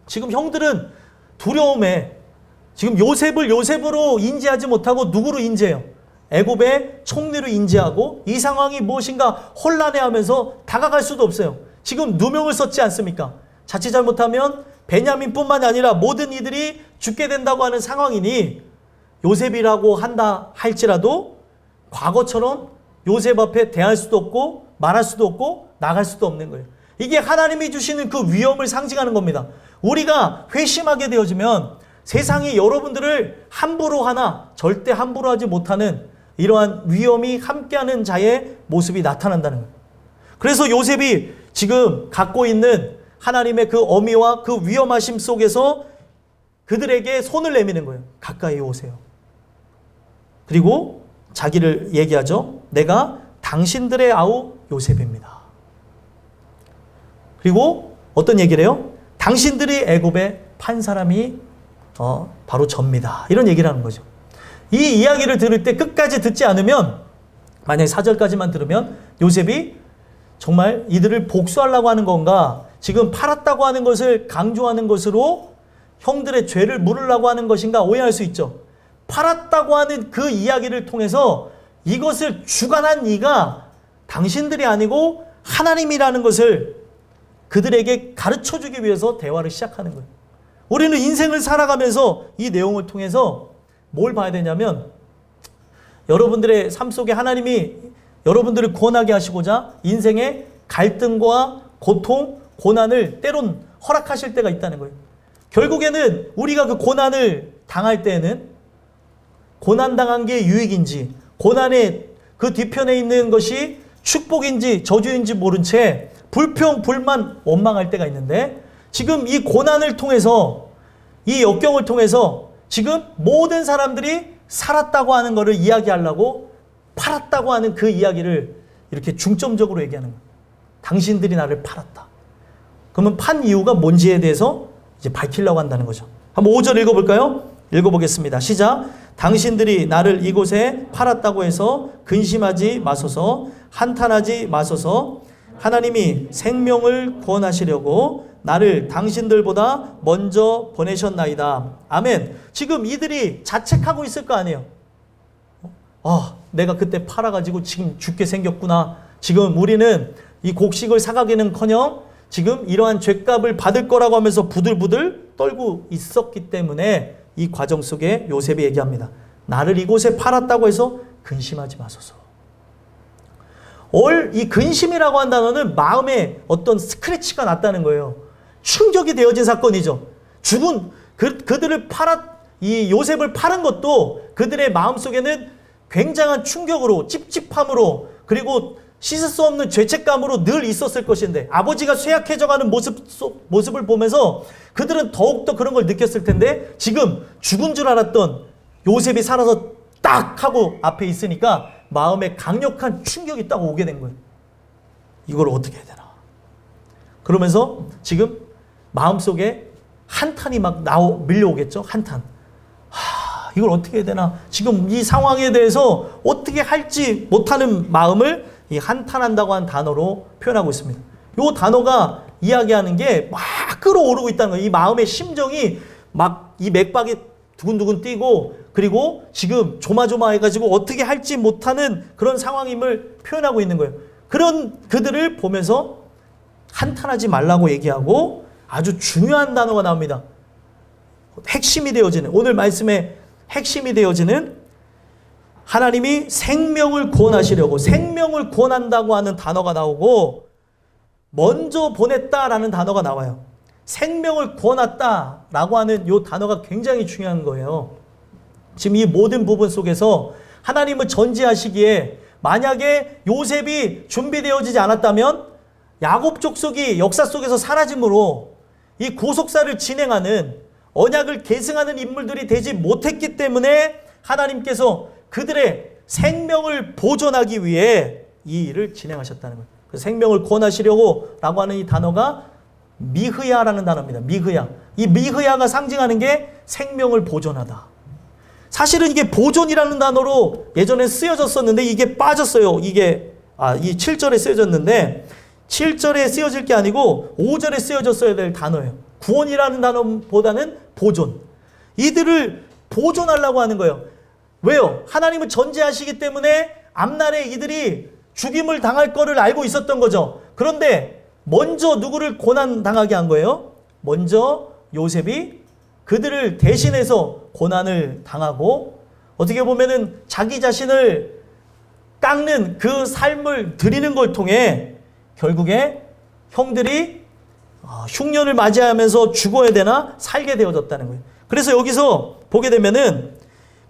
지금 형들은 두려움에 지금 요셉을 요셉으로 인지하지 못하고 누구로 인지해요? 애굽의 총리로 인지하고 이 상황이 무엇인가 혼란해하면서 다가갈 수도 없어요. 지금 누명을 썼지 않습니까? 자칫 잘못하면 베냐민뿐만 아니라 모든 이들이 죽게 된다고 하는 상황이니 요셉이라고 한다 할지라도 과거처럼 요셉 앞에 대할 수도 없고 말할 수도 없고 나갈 수도 없는 거예요. 이게 하나님이 주시는 그 위험을 상징하는 겁니다. 우리가 회심하게 되어지면 세상이 여러분들을 함부로 하나 절대 함부로 하지 못하는 이러한 위험이 함께하는 자의 모습이 나타난다는 거예요. 그래서 요셉이 지금 갖고 있는 하나님의 그 어미와 그 위험하심 속에서 그들에게 손을 내미는 거예요. 가까이 오세요. 그리고 자기를 얘기하죠. 내가 당신들의 아우 요셉입니다. 그리고 어떤 얘기를 해요? 당신들이 애굽에 판 사람이 바로 접니다. 이런 얘기를 하는 거죠. 이 이야기를 들을 때 끝까지 듣지 않으면, 만약에 4절까지만 들으면 요셉이 정말 이들을 복수하려고 하는 건가, 지금 팔았다고 하는 것을 강조하는 것으로 형들의 죄를 물으려고 하는 것인가 오해할 수 있죠. 팔았다고 하는 그 이야기를 통해서 이것을 주관한 이가 당신들이 아니고 하나님이라는 것을 그들에게 가르쳐주기 위해서 대화를 시작하는 거예요. 우리는 인생을 살아가면서 이 내용을 통해서 뭘 봐야 되냐면, 여러분들의 삶 속에 하나님이 여러분들을 구원하게 하시고자 인생의 갈등과 고통, 고난을 때론 허락하실 때가 있다는 거예요. 결국에는 우리가 그 고난을 당할 때에는 고난당한 게 유익인지, 고난의 그 뒤편에 있는 것이 축복인지 저주인지 모른 채 불평, 불만, 원망할 때가 있는데, 지금 이 고난을 통해서, 이 역경을 통해서 지금 모든 사람들이 살았다고 하는 것을 이야기하려고 팔았다고 하는 그 이야기를 이렇게 중점적으로 얘기하는 거예요. 당신들이 나를 팔았다. 그러면 판 이유가 뭔지에 대해서 이제 밝히려고 한다는 거죠. 한번 5절 읽어볼까요? 읽어보겠습니다. 시작. 당신들이 나를 이곳에 팔았다고 해서 근심하지 마소서, 한탄하지 마소서. 하나님이 생명을 구원하시려고 나를 당신들보다 먼저 보내셨나이다. 아멘. 지금 이들이 자책하고 있을 거 아니에요. 내가 그때 팔아가지고 지금 죽게 생겼구나. 지금 우리는 이 곡식을 사가기는커녕 지금 이러한 죗값을 받을 거라고 하면서 부들부들 떨고 있었기 때문에 이 과정 속에 요셉이 얘기합니다. 나를 이곳에 팔았다고 해서 근심하지 마소서. 이 근심이라고 한 단어는 마음에 어떤 스크래치가 났다는 거예요. 충격이 되어진 사건이죠. 죽은 그들을 이 요셉을 팔은 것도 그들의 마음속에는 굉장한 충격으로, 찝찝함으로, 그리고 씻을 수 없는 죄책감으로 늘 있었을 것인데, 아버지가 쇠약해져가는 모습을 보면서 그들은 더욱더 그런 걸 느꼈을 텐데, 지금 죽은 줄 알았던 요셉이 살아서 딱 하고 앞에 있으니까 마음에 강력한 충격이 딱 오게 된 거예요. 이걸 어떻게 해야 되나. 그러면서 지금 마음속에 한탄이 막 밀려오겠죠. 한탄. 이걸 어떻게 해야 되나. 지금 이 상황에 대해서 어떻게 할지 못하는 마음을 이 한탄한다고 한 단어로 표현하고 있습니다. 이 단어가 이야기하는 게 막 끌어오르고 있다는 거예요. 이 마음의 심정이 막 이 맥박이 두근두근 뛰고, 그리고 지금 조마조마해가지고 어떻게 할지 못하는 그런 상황임을 표현하고 있는 거예요. 그런 그들을 보면서 한탄하지 말라고 얘기하고 아주 중요한 단어가 나옵니다. 핵심이 되어지는, 오늘 말씀의 핵심이 되어지는, 하나님이 생명을 구원하시려고, 생명을 구원한다고 하는 단어가 나오고 먼저 보냈다라는 단어가 나와요. 생명을 구원했다라고 하는 이 단어가 굉장히 중요한 거예요. 지금 이 모든 부분 속에서 하나님은 전지하시기에 만약에 요셉이 준비되어지지 않았다면 야곱 족속이 역사 속에서 사라짐으로 이 고속사를 진행하는, 언약을 계승하는 인물들이 되지 못했기 때문에 하나님께서 그들의 생명을 보존하기 위해 이 일을 진행하셨다는 거예요. 그 생명을 구원하시려고 라고 하는 이 단어가 미흐야라는 단어입니다. 미흐야. 이 미흐야가 상징하는 게 생명을 보존하다. 사실은 이게 보존이라는 단어로 예전에 쓰여졌었는데 이게 빠졌어요. 이게 이 7절에 쓰여졌는데 7절에 쓰여질 게 아니고 5절에 쓰여졌어야 될 단어예요. 구원이라는 단어보다는 보존. 이들을 보존하려고 하는 거예요. 왜요? 하나님은 전제하시기 때문에 앞날에 이들이 죽임을 당할 거를 알고 있었던 거죠. 그런데 먼저 누구를 고난당하게 한 거예요? 먼저 요셉이 그들을 대신해서 고난을 당하고, 어떻게 보면은 자기 자신을 깎는 그 삶을 드리는 걸 통해 결국에 형들이 흉년을 맞이하면서 죽어야 되나 살게 되어졌다는 거예요. 그래서 여기서 보게 되면은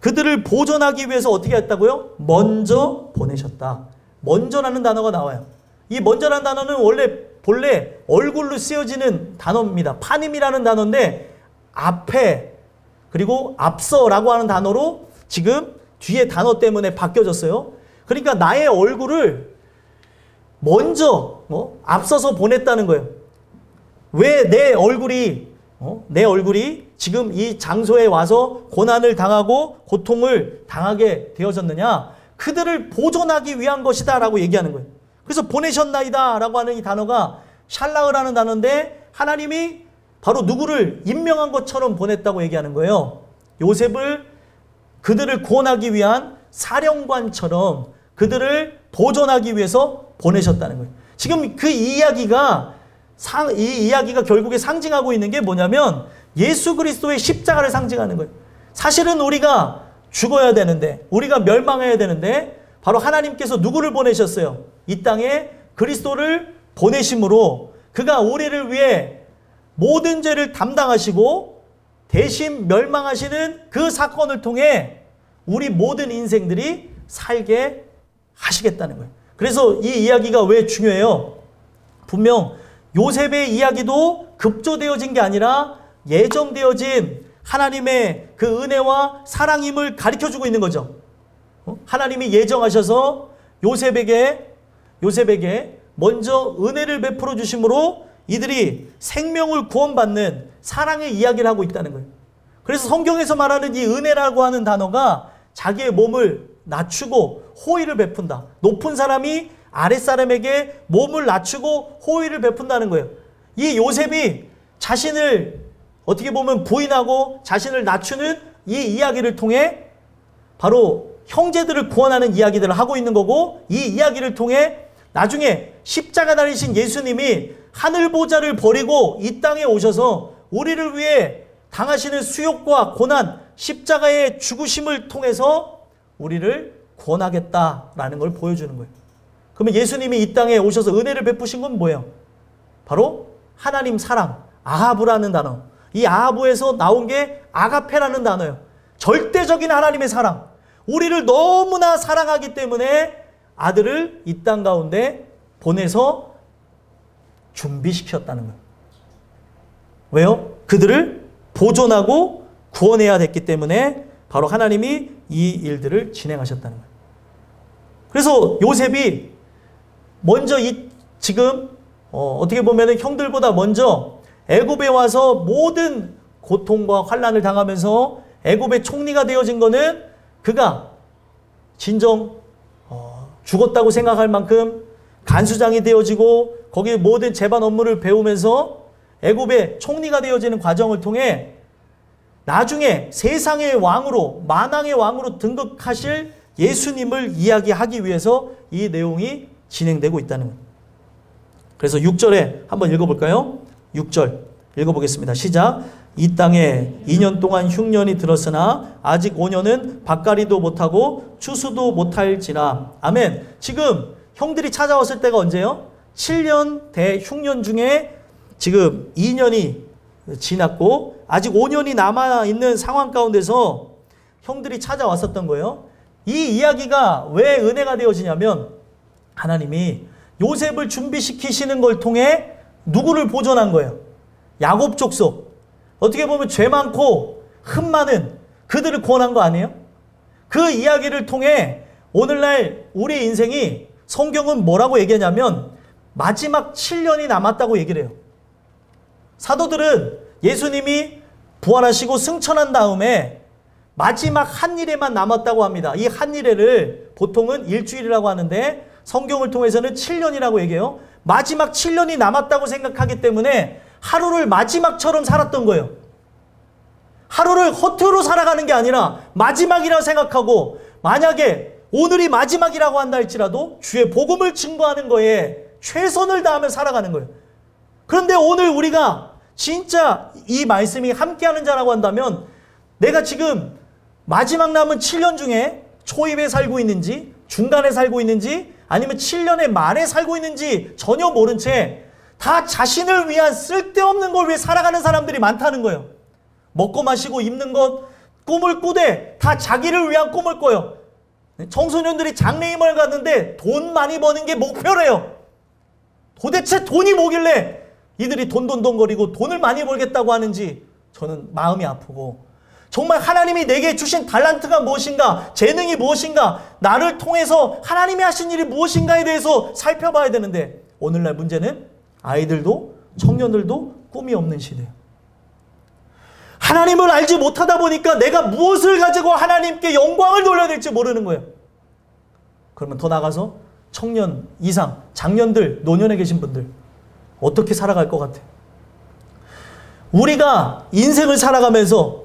그들을 보존하기 위해서 어떻게 했다고요? 먼저 보내셨다. 먼저라는 단어가 나와요. 이 먼저라는 단어는 본래 얼굴로 쓰여지는 단어입니다. 파님이라는 단어인데 앞에 그리고 앞서라고 하는 단어로 지금 뒤에 단어 때문에 바뀌어졌어요. 그러니까 나의 얼굴을 먼저 앞서서 보냈다는 거예요. 왜 내 얼굴이 지금 이 장소에 와서 고난을 당하고 고통을 당하게 되어졌느냐? 그들을 보존하기 위한 것이다 라고 얘기하는 거예요. 그래서 보내셨나이다 라고 하는 이 단어가 샬라흐라는 단어인데 하나님이 바로 누구를 임명한 것처럼 보냈다고 얘기하는 거예요. 요셉을 그들을 구원하기 위한 사령관처럼 그들을 보존하기 위해서 보내셨다는 거예요. 지금 이 이야기가 결국에 상징하고 있는 게 뭐냐면 예수 그리스도의 십자가를 상징하는 거예요. 사실은 우리가 죽어야 되는데, 우리가 멸망해야 되는데 바로 하나님께서 누구를 보내셨어요? 이 땅에 그리스도를 보내심으로 그가 우리를 위해 모든 죄를 담당하시고 대신 멸망하시는 그 사건을 통해 우리 모든 인생들이 살게 하시겠다는 거예요. 그래서 이 이야기가 왜 중요해요? 분명 요셉의 이야기도 급조되어진 게 아니라 예정되어진 하나님의 그 은혜와 사랑임을 가르쳐주고 있는 거죠. 하나님이 예정하셔서 요셉에게 먼저 은혜를 베풀어 주심으로 이들이 생명을 구원받는 사랑의 이야기를 하고 있다는 거예요. 그래서 성경에서 말하는 이 은혜라고 하는 단어가 자기의 몸을 낮추고 호의를 베푼다. 높은 사람이 아랫사람에게 몸을 낮추고 호의를 베푼다는 거예요. 이 요셉이 자신을 어떻게 보면 부인하고 자신을 낮추는 이 이야기를 통해 바로 형제들을 구원하는 이야기들을 하고 있는 거고, 이 이야기를 통해 나중에 십자가 달리신 예수님이 하늘 보좌를 버리고 이 땅에 오셔서 우리를 위해 당하시는 수욕과 고난, 십자가의 죽으심을 통해서 우리를 구원하겠다라는 걸 보여주는 거예요. 그러면 예수님이 이 땅에 오셔서 은혜를 베푸신 건 뭐예요? 바로 하나님 사랑, 아하브라는 단어. 이 아하브에서 나온 게 아가페라는 단어예요. 절대적인 하나님의 사랑. 우리를 너무나 사랑하기 때문에 아들을 이 땅 가운데 보내서 준비시켰다는 거예요. 왜요? 그들을 보존하고 구원해야 됐기 때문에 바로 하나님이 이 일들을 진행하셨다는 거예요. 그래서 요셉이 먼저 지금 어떻게 보면 형들보다 먼저 애굽에 와서 모든 고통과 환난을 당하면서 애굽의 총리가 되어진 거는 그가 진정 죽었다고 생각할 만큼 간수장이 되어지고 거기에 모든 재반 업무를 배우면서 애굽의 총리가 되어지는 과정을 통해 나중에 세상의 왕으로, 만왕의 왕으로 등극하실 예수님을 이야기하기 위해서 이 내용이 진행되고 있다는 거예요. 그래서 6절에 한번 읽어볼까요? 6절 읽어보겠습니다. 시작. 이 땅에 2년 동안 흉년이 들었으나 아직 5년은 밭갈이도 못하고 추수도 못할지라. 아멘. 지금 형들이 찾아왔을 때가 언제요? 7년 대흉년 중에 지금 2년이 지났고 아직 5년이 남아있는 상황 가운데서 형들이 찾아왔었던 거예요. 이 이야기가 왜 은혜가 되어지냐면 하나님이 요셉을 준비시키시는 걸 통해 누구를 보존한 거예요? 야곱 족속. 어떻게 보면 죄 많고 흠 많은 그들을 구원한 거 아니에요? 그 이야기를 통해 오늘날 우리 인생이 성경은 뭐라고 얘기하냐면 마지막 7년이 남았다고 얘기를 해요. 사도들은 예수님이 부활하시고 승천한 다음에 마지막 한 일에만 남았다고 합니다. 이 한 일회를 보통은 일주일이라고 하는데 성경을 통해서는 7년이라고 얘기해요. 마지막 7년이 남았다고 생각하기 때문에 하루를 마지막처럼 살았던 거예요. 하루를 허투루 살아가는 게 아니라 마지막이라고 생각하고 만약에 오늘이 마지막이라고 한다 할지라도 주의 복음을 증거하는 거에 최선을 다하며 살아가는 거예요. 그런데 오늘 우리가 진짜 이 말씀이 함께하는 자라고 한다면 내가 지금 마지막 남은 7년 중에 초입에 살고 있는지 중간에 살고 있는지 아니면 7년의 말에 살고 있는지 전혀 모른 채 다 자신을 위한 쓸데없는 걸 위해 살아가는 사람들이 많다는 거예요. 먹고 마시고 입는 것, 꿈을 꾸되 다 자기를 위한 꿈을 꿔요. 청소년들이 장래희망을 갖는데 돈 많이 버는 게 목표래요. 도대체 돈이 뭐길래 이들이 돈돈돈거리고 돈을 많이 벌겠다고 하는지 저는 마음이 아프고, 정말 하나님이 내게 주신 달란트가 무엇인가, 재능이 무엇인가, 나를 통해서 하나님이 하신 일이 무엇인가에 대해서 살펴봐야 되는데, 오늘날 문제는 아이들도 청년들도 꿈이 없는 시대예요. 하나님을 알지 못하다 보니까 내가 무엇을 가지고 하나님께 영광을 돌려야 될지 모르는 거예요. 그러면 더 나가서 청년 이상, 장년들, 노년에 계신 분들 어떻게 살아갈 것 같아요? 우리가 인생을 살아가면서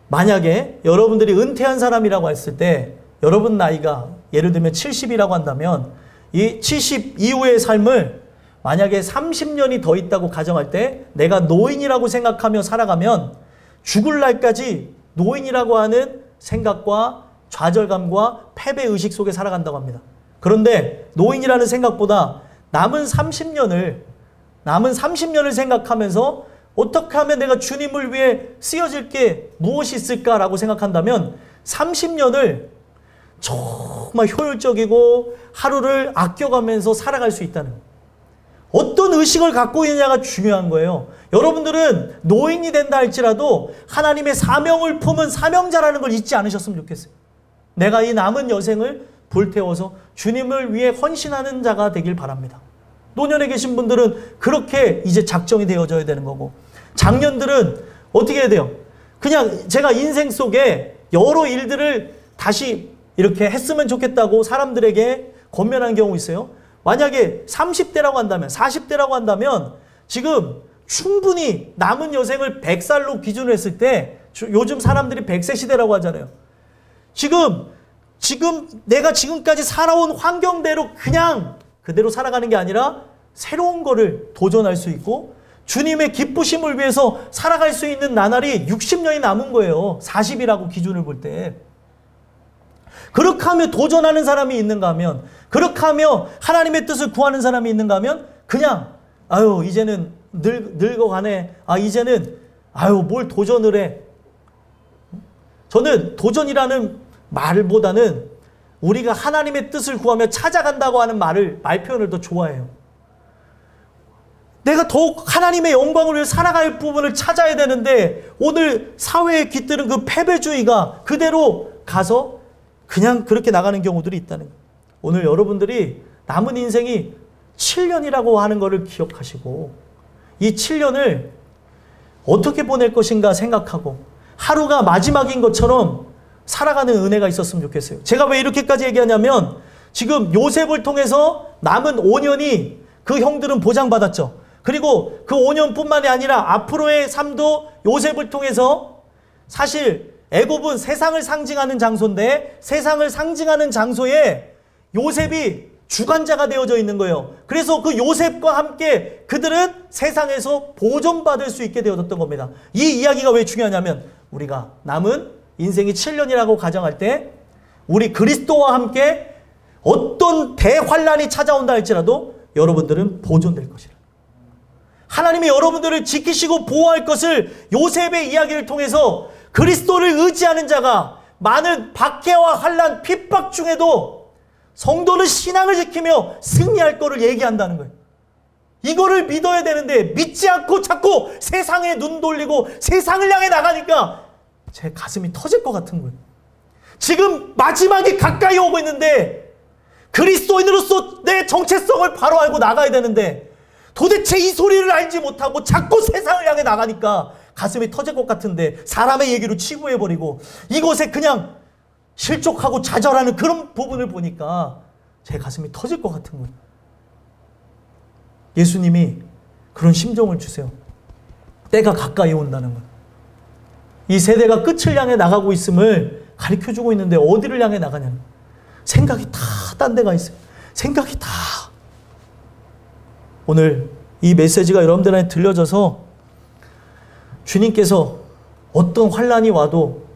만약에 여러분들이 은퇴한 사람이라고 했을 때, 여러분 나이가 예를 들면 70이라고 한다면 이 70 이후의 삶을 만약에 30년이 더 있다고 가정할 때 내가 노인이라고 생각하며 살아가면 죽을 날까지 노인이라고 하는 생각과 좌절감과 패배의식 속에 살아간다고 합니다. 그런데 노인이라는 생각보다 남은 30년을 생각하면서 어떻게 하면 내가 주님을 위해 쓰여질 게 무엇이 있을까라고 생각한다면 30년을 정말 효율적이고 하루를 아껴가면서 살아갈 수 있다는 거예요. 어떤 의식을 갖고 있느냐가 중요한 거예요. 여러분들은 노인이 된다 할지라도 하나님의 사명을 품은 사명자라는 걸 잊지 않으셨으면 좋겠어요. 내가 이 남은 여생을 불태워서 주님을 위해 헌신하는 자가 되길 바랍니다. 노년에 계신 분들은 그렇게 이제 작정이 되어져야 되는 거고, 장년들은 어떻게 해야 돼요? 그냥 제가 인생 속에 여러 일들을 다시 이렇게 했으면 좋겠다고 사람들에게 권면하는 경우 있어요. 만약에 30대라고 한다면, 40대라고 한다면 지금 충분히 남은 여생을 100살로 기준으로 했을 때, 요즘 사람들이 100세 시대라고 하잖아요. 지금 내가 지금까지 살아온 환경대로 그냥 그대로 살아가는 게 아니라 새로운 거를 도전할 수 있고 주님의 기쁘심을 위해서 살아갈 수 있는 나날이 60년이 남은 거예요. 40이라고 기준을 볼 때. 그렇게 하며 도전하는 사람이 있는가 하면, 그렇게 하며 하나님의 뜻을 구하는 사람이 있는가 하면 그냥 이제는 늙어가네. 이제는 뭘 도전을 해. 저는 도전이라는 말보다는 우리가 하나님의 뜻을 구하며 찾아간다고 하는 말 표현을 더 좋아해요. 내가 더욱 하나님의 영광을 위해 살아갈 부분을 찾아야 되는데 오늘 사회에 깃드는 그 패배주의가 그대로 가서 그냥 그렇게 나가는 경우들이 있다는 거예요. 오늘 여러분들이 남은 인생이 7년이라고 하는 것을 기억하시고 이 7년을 어떻게 보낼 것인가 생각하고 하루가 마지막인 것처럼 살아가는 은혜가 있었으면 좋겠어요. 제가 왜 이렇게까지 얘기하냐면 지금 요셉을 통해서 남은 5년이 그 형들은 보장받았죠. 그리고 그 5년뿐만이 아니라 앞으로의 삶도 요셉을 통해서 사실 애굽은 세상을 상징하는 장소인데 세상을 상징하는 장소에 요셉이 주관자가 되어져 있는 거예요. 그래서 그 요셉과 함께 그들은 세상에서 보존받을 수 있게 되어졌던 겁니다. 이 이야기가 왜 중요하냐면 우리가 남은 인생이 7년이라고 가정할 때 우리 그리스도와 함께 어떤 대환란이 찾아온다 할지라도 여러분들은 보존될 것이라. 하나님이 여러분들을 지키시고 보호할 것을 요셉의 이야기를 통해서 그리스도를 의지하는 자가 많은 박해와 환란, 핍박 중에도 성도는 신앙을 지키며 승리할 거를 얘기한다는 거예요. 이거를 믿어야 되는데 믿지 않고 자꾸 세상에 눈 돌리고 세상을 향해 나가니까 제 가슴이 터질 것 같은 거예요. 지금 마지막이 가까이 오고 있는데 그리스도인으로서 내 정체성을 바로 알고 나가야 되는데 도대체 이 소리를 알지 못하고 자꾸 세상을 향해 나가니까 가슴이 터질 것 같은데 사람의 얘기로 치부해버리고 이것에 그냥 실족하고 좌절하는 그런 부분을 보니까 제 가슴이 터질 것 같은 거예요. 예수님이 그런 심정을 주세요. 때가 가까이 온다는 거예요. 이 세대가 끝을 향해 나가고 있음을 가르쳐주고 있는데 어디를 향해 나가냐는 거예요. 생각이 다 딴 데가 있어요. 생각이 다. 오늘 이 메시지가 여러분들한테 들려져서 주님께서 어떤 환란이 와도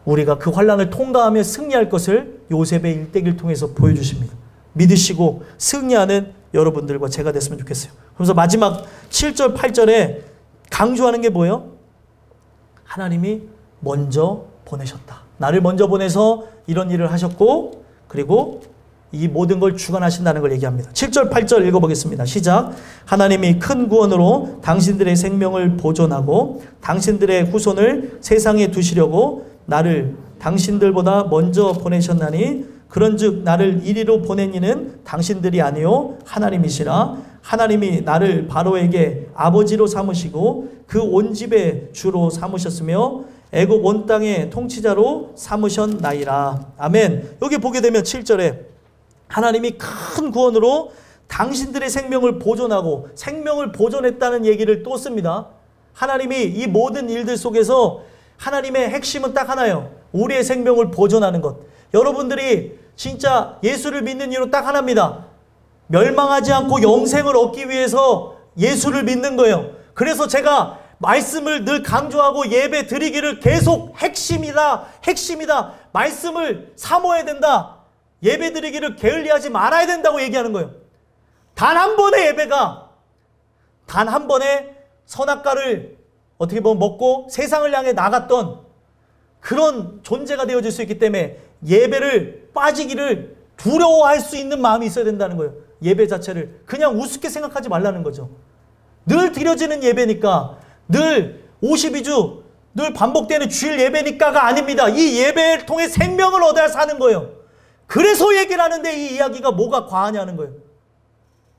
우리가 그 환란을 통과하며 승리할 것을 요셉의 일대기를 통해서 보여주십니다. 믿으시고 승리하는 여러분들과 제가 됐으면 좋겠어요. 그래서 마지막 7절 8절에 강조하는 게 뭐예요? 하나님이 먼저 보내셨다. 나를 먼저 보내서 이런 일을 하셨고 그리고 이 모든 걸 주관하신다는 걸 얘기합니다. 7절 8절 읽어보겠습니다. 시작. 하나님이 큰 구원으로 당신들의 생명을 보존하고 당신들의 후손을 세상에 두시려고 나를 당신들보다 먼저 보내셨나니 그런즉 나를 이리로 보낸 이는 당신들이 아니요 하나님이시라. 하나님이 나를 바로에게 아버지로 삼으시고 그 온 집의 주로 삼으셨으며 애굽 온 땅의 통치자로 삼으셨나이다. 아멘. 여기 보게 되면 7절에 하나님이 큰 구원으로 당신들의 생명을 보존하고 생명을 보존했다는 얘기를 또 씁니다. 하나님이 이 모든 일들 속에서 하나님의 핵심은 딱 하나예요. 우리의 생명을 보존하는 것. 여러분들이 진짜 예수를 믿는 이유는 딱 하나입니다. 멸망하지 않고 영생을 얻기 위해서 예수를 믿는 거예요. 그래서 제가 말씀을 늘 강조하고 예배 드리기를 계속 핵심이다. 말씀을 사모해야 된다. 예배 드리기를 게을리하지 말아야 된다고 얘기하는 거예요. 단 한 번의 예배가 단 한 번의 선악과를 어떻게 보면 먹고 세상을 향해 나갔던 그런 존재가 되어질 수 있기 때문에 예배를 빠지기를 두려워할 수 있는 마음이 있어야 된다는 거예요. 예배 자체를 그냥 우습게 생각하지 말라는 거죠. 늘 드려지는 예배니까 늘 52주 늘 반복되는 주일 예배니까가 아닙니다. 이 예배를 통해 생명을 얻어야 사는 거예요. 그래서 얘기를 하는데 이 이야기가 뭐가 과하냐는 거예요.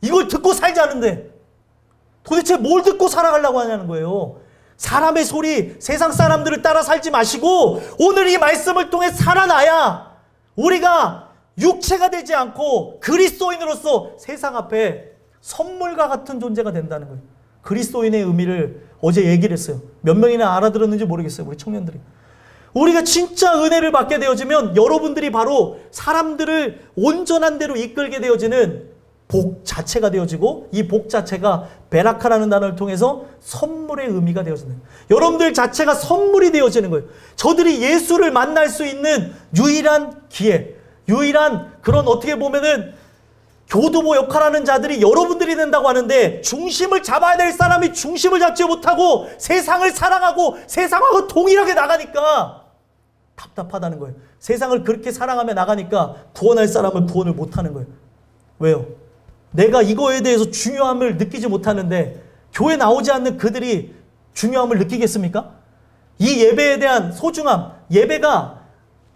이걸 듣고 살자는데 도대체 뭘 듣고 살아가려고 하냐는 거예요. 사람의 소리, 세상 사람들을 따라 살지 마시고 오늘 이 말씀을 통해 살아나야 우리가 육체가 되지 않고 그리스도인으로서 세상 앞에 선물과 같은 존재가 된다는 거예요. 그리스도인의 의미를 어제 얘기를 했어요. 몇 명이나 알아들었는지 모르겠어요. 우리 청년들이. 우리가 진짜 은혜를 받게 되어지면 여러분들이 바로 사람들을 온전한 대로 이끌게 되어지는 복 자체가 되어지고 이 복 자체가 베라카라는 단어를 통해서 선물의 의미가 되어지는 거예요. 여러분들 자체가 선물이 되어지는 거예요. 저들이 예수를 만날 수 있는 유일한 기회, 유일한 그런 어떻게 보면은 교두보 역할하는 자들이 여러분들이 된다고 하는데 중심을 잡아야 될 사람이 중심을 잡지 못하고 세상을 사랑하고 세상하고 동일하게 나가니까 답답하다는 거예요. 세상을 그렇게 사랑하며 나가니까 구원할 사람을 구원을 못하는 거예요. 왜요? 내가 이거에 대해서 중요함을 느끼지 못하는데 교회 나오지 않는 그들이 중요함을 느끼겠습니까? 이 예배에 대한 소중함, 예배가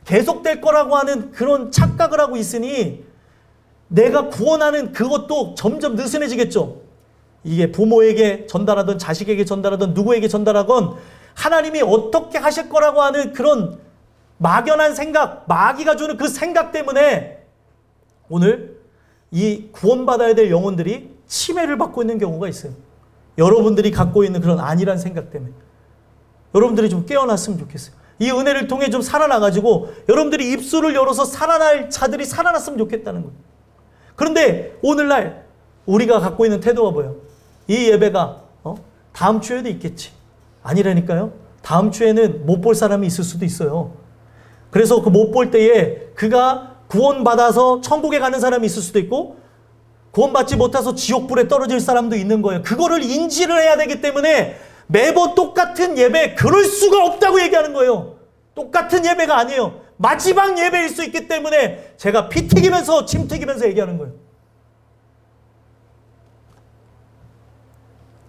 계속될 거라고 하는 그런 착각을 하고 있으니 내가 구원하는 그것도 점점 느슨해지겠죠. 이게 부모에게 전달하든 자식에게 전달하든 누구에게 전달하건 하나님이 어떻게 하실 거라고 하는 그런 막연한 생각, 마귀가 주는 그 생각 때문에 오늘 이 구원받아야 될 영혼들이 침해를 받고 있는 경우가 있어요. 여러분들이 갖고 있는 그런 안일한 생각 때문에. 여러분들이 좀 깨어났으면 좋겠어요. 이 은혜를 통해 좀 살아나가지고 여러분들이 입술을 열어서 살아날 자들이 살아났으면 좋겠다는 거예요. 그런데 오늘날 우리가 갖고 있는 태도가 뭐예요? 이 예배가 다음 주에도 있겠지. 아니라니까요. 다음 주에는 못 볼 사람이 있을 수도 있어요. 그래서 그 못 볼 때에 그가 구원받아서 천국에 가는 사람이 있을 수도 있고 구원받지 못해서 지옥불에 떨어질 사람도 있는 거예요. 그거를 인지를 해야 되기 때문에 매번 똑같은 예배 그럴 수가 없다고 얘기하는 거예요. 똑같은 예배가 아니에요. 마지막 예배일 수 있기 때문에 제가 피 튀기면서 침 튀기면서 얘기하는 거예요.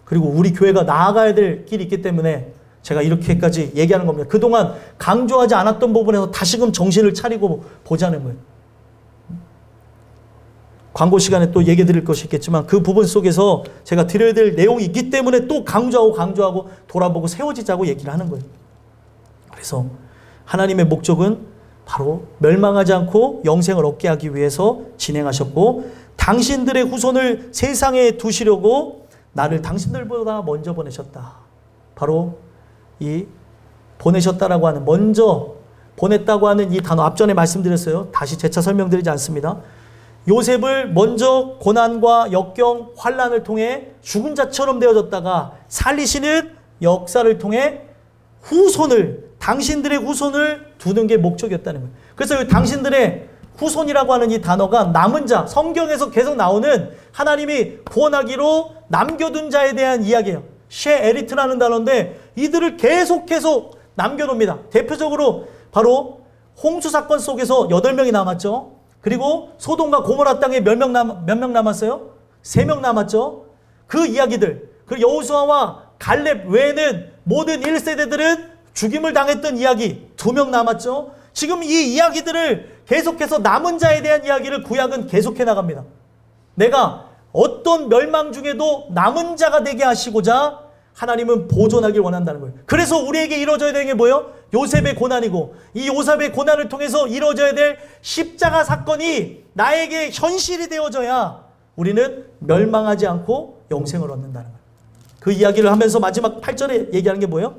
그리고 우리 교회가 나아가야 될 길이 있기 때문에 제가 이렇게까지 얘기하는 겁니다. 그동안 강조하지 않았던 부분에서 다시금 정신을 차리고 보자는 거예요. 광고 시간에 또 얘기 드릴 것이 있겠지만 그 부분 속에서 제가 드려야 될 내용이 있기 때문에 또 강조하고 돌아보고 세워지자고 얘기를 하는 거예요. 그래서 하나님의 목적은 바로 멸망하지 않고 영생을 얻게 하기 위해서 진행하셨고 당신들의 후손을 세상에 두시려고 나를 당신들보다 먼저 보내셨다. 바로 이 보내셨다라고 하는 먼저 보냈다고 하는 이 단어 앞전에 말씀드렸어요. 다시 재차 설명드리지 않습니다. 요셉을 먼저 고난과 역경, 환난을 통해 죽은 자처럼 되어졌다가 살리시는 역사를 통해 후손을 당신들의 후손을 두는 게 목적이었다는 거예요. 그래서 이 당신들의 후손이라고 하는 이 단어가 남은 자, 성경에서 계속 나오는 하나님이 구원하기로 남겨둔 자에 대한 이야기예요. 셰 에리트라는 단어인데 이들을 계속 남겨놓습니다. 대표적으로 바로 홍수 사건 속에서 8명이 남았죠. 그리고 소돔과 고모라 땅에 몇 명 남았어요? 3명 남았죠. 그 이야기들, 그 여호수아와 갈렙 외에는 모든 1세대들은 죽임을 당했던 이야기 2명 남았죠. 지금 이 이야기들을 계속해서 남은 자에 대한 이야기를 구약은 계속해 나갑니다. 내가 어떤 멸망 중에도 남은 자가 되게 하시고자 하나님은 보존하길 원한다는 거예요. 그래서 우리에게 이루어져야 되는 게 뭐예요? 요셉의 고난이고, 이 요셉의 고난을 통해서 이루어져야 될 십자가 사건이 나에게 현실이 되어져야 우리는 멸망하지 않고 영생을 얻는다는 거예요. 그 이야기를 하면서 마지막 8절에 얘기하는 게 뭐예요?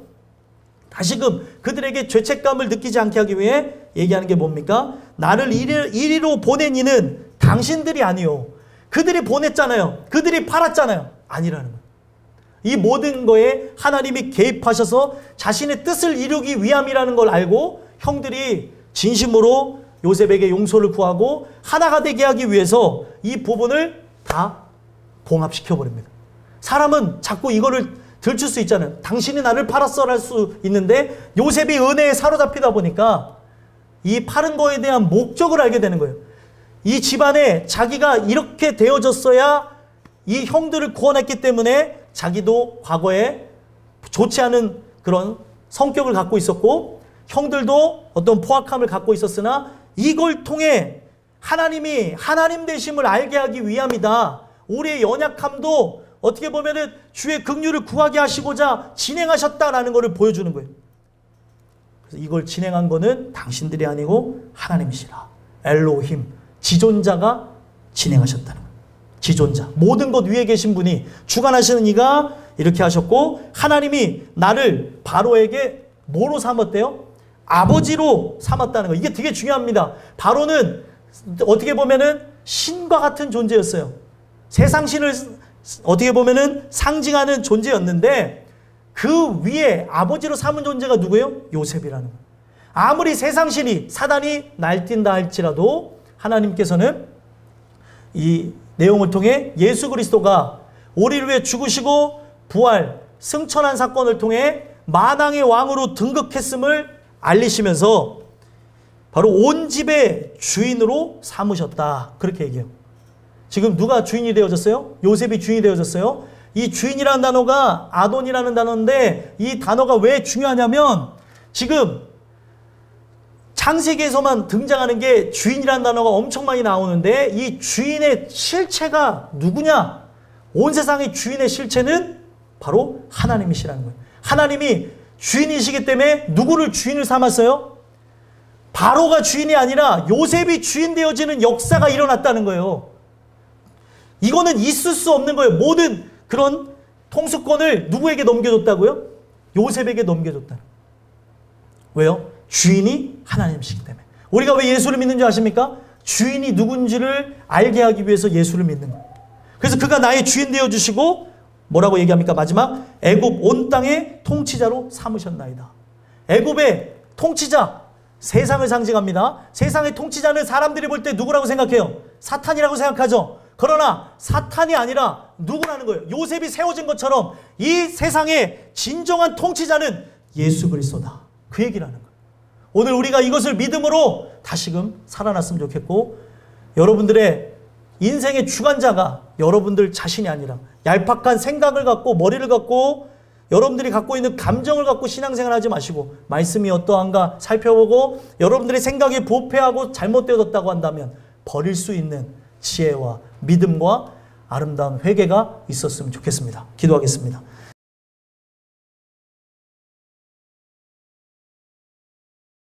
다시금 그들에게 죄책감을 느끼지 않게 하기 위해 얘기하는 게 뭡니까? 나를 이리로 보낸 이는 당신들이 아니요. 그들이 보냈잖아요. 그들이 팔았잖아요. 아니라는 거예요. 이 모든 거에 하나님이 개입하셔서 자신의 뜻을 이루기 위함이라는 걸 알고 형들이 진심으로 요셉에게 용서를 구하고 하나가 되게 하기 위해서 이 부분을 다 봉합시켜버립니다. 사람은 자꾸 이거를 들출 수 있잖아요. 당신이 나를 팔았어 할 수 있는데 요셉이 은혜에 사로잡히다 보니까 이 파는 거에 대한 목적을 알게 되는 거예요. 이 집안에 자기가 이렇게 되어졌어야 이 형들을 구원했기 때문에 자기도 과거에 좋지 않은 그런 성격을 갖고 있었고 형들도 어떤 포악함을 갖고 있었으나 이걸 통해 하나님이 하나님 되심을 알게 하기 위함이다. 우리의 연약함도 어떻게 보면은 주의 긍휼을 구하게 하시고자 진행하셨다라는 것을 보여주는 거예요. 그래서 이걸 진행한 거는 당신들이 아니고 하나님이시라. 엘로힘, 지존자가 진행하셨다는 거예요. 지존자, 모든 것 위에 계신 분이 주관하시는 이가 이렇게 하셨고 하나님이 나를 바로에게 뭐로 삼았대요? 아버지로 삼았다는 거예요. 이게 되게 중요합니다. 바로는 어떻게 보면은 신과 같은 존재였어요. 세상 신을 어떻게 보면은 상징하는 존재였는데 그 위에 아버지로 삼은 존재가 누구예요? 요셉이라는 거예요. 아무리 세상 신이 사단이 날뛴다 할지라도 하나님께서는 이 내용을 통해 예수 그리스도가 우리를 위해 죽으시고 부활, 승천한 사건을 통해 만왕의 왕으로 등극했음을 알리시면서 바로 온 집의 주인으로 삼으셨다. 그렇게 얘기해요. 지금 누가 주인이 되어졌어요? 요셉이 주인이 되어졌어요. 이 주인이라는 단어가 아돈이라는 단어인데 이 단어가 왜 중요하냐면 지금 창세기에서만 등장하는 게 주인이라는 단어가 엄청 많이 나오는데 이 주인의 실체가 누구냐? 온 세상의 주인의 실체는 바로 하나님이시라는 거예요. 하나님이 주인이시기 때문에 누구를 주인을 삼았어요? 바로가 주인이 아니라 요셉이 주인 되어지는 역사가 일어났다는 거예요. 이거는 있을 수 없는 거예요. 모든 그런 통수권을 누구에게 넘겨줬다고요? 요셉에게 넘겨줬다는 거예요. 왜요? 주인이 하나님이시기 때문에. 우리가 왜 예수를 믿는 줄 아십니까? 주인이 누군지를 알게 하기 위해서 예수를 믿는 거예요. 그래서 그가 나의 주인 되어주시고 뭐라고 얘기합니까? 마지막 애굽 온 땅의 통치자로 삼으셨나이다. 애굽의 통치자, 세상을 상징합니다. 세상의 통치자는 사람들이 볼 때 누구라고 생각해요? 사탄이라고 생각하죠. 그러나 사탄이 아니라 누구라는 거예요? 요셉이 세워진 것처럼 이 세상의 진정한 통치자는 예수 그리스도다. 그 얘기라는 거예요. 오늘 우리가 이것을 믿음으로 다시금 살아났으면 좋겠고 여러분들의 인생의 주관자가 여러분들 자신이 아니라 얄팍한 생각을 갖고 머리를 갖고 여러분들이 갖고 있는 감정을 갖고 신앙생활 하지 마시고 말씀이 어떠한가 살펴보고 여러분들의 생각에 부패하고 잘못되어졌다고 한다면 버릴 수 있는 지혜와 믿음과 아름다운 회개가 있었으면 좋겠습니다. 기도하겠습니다.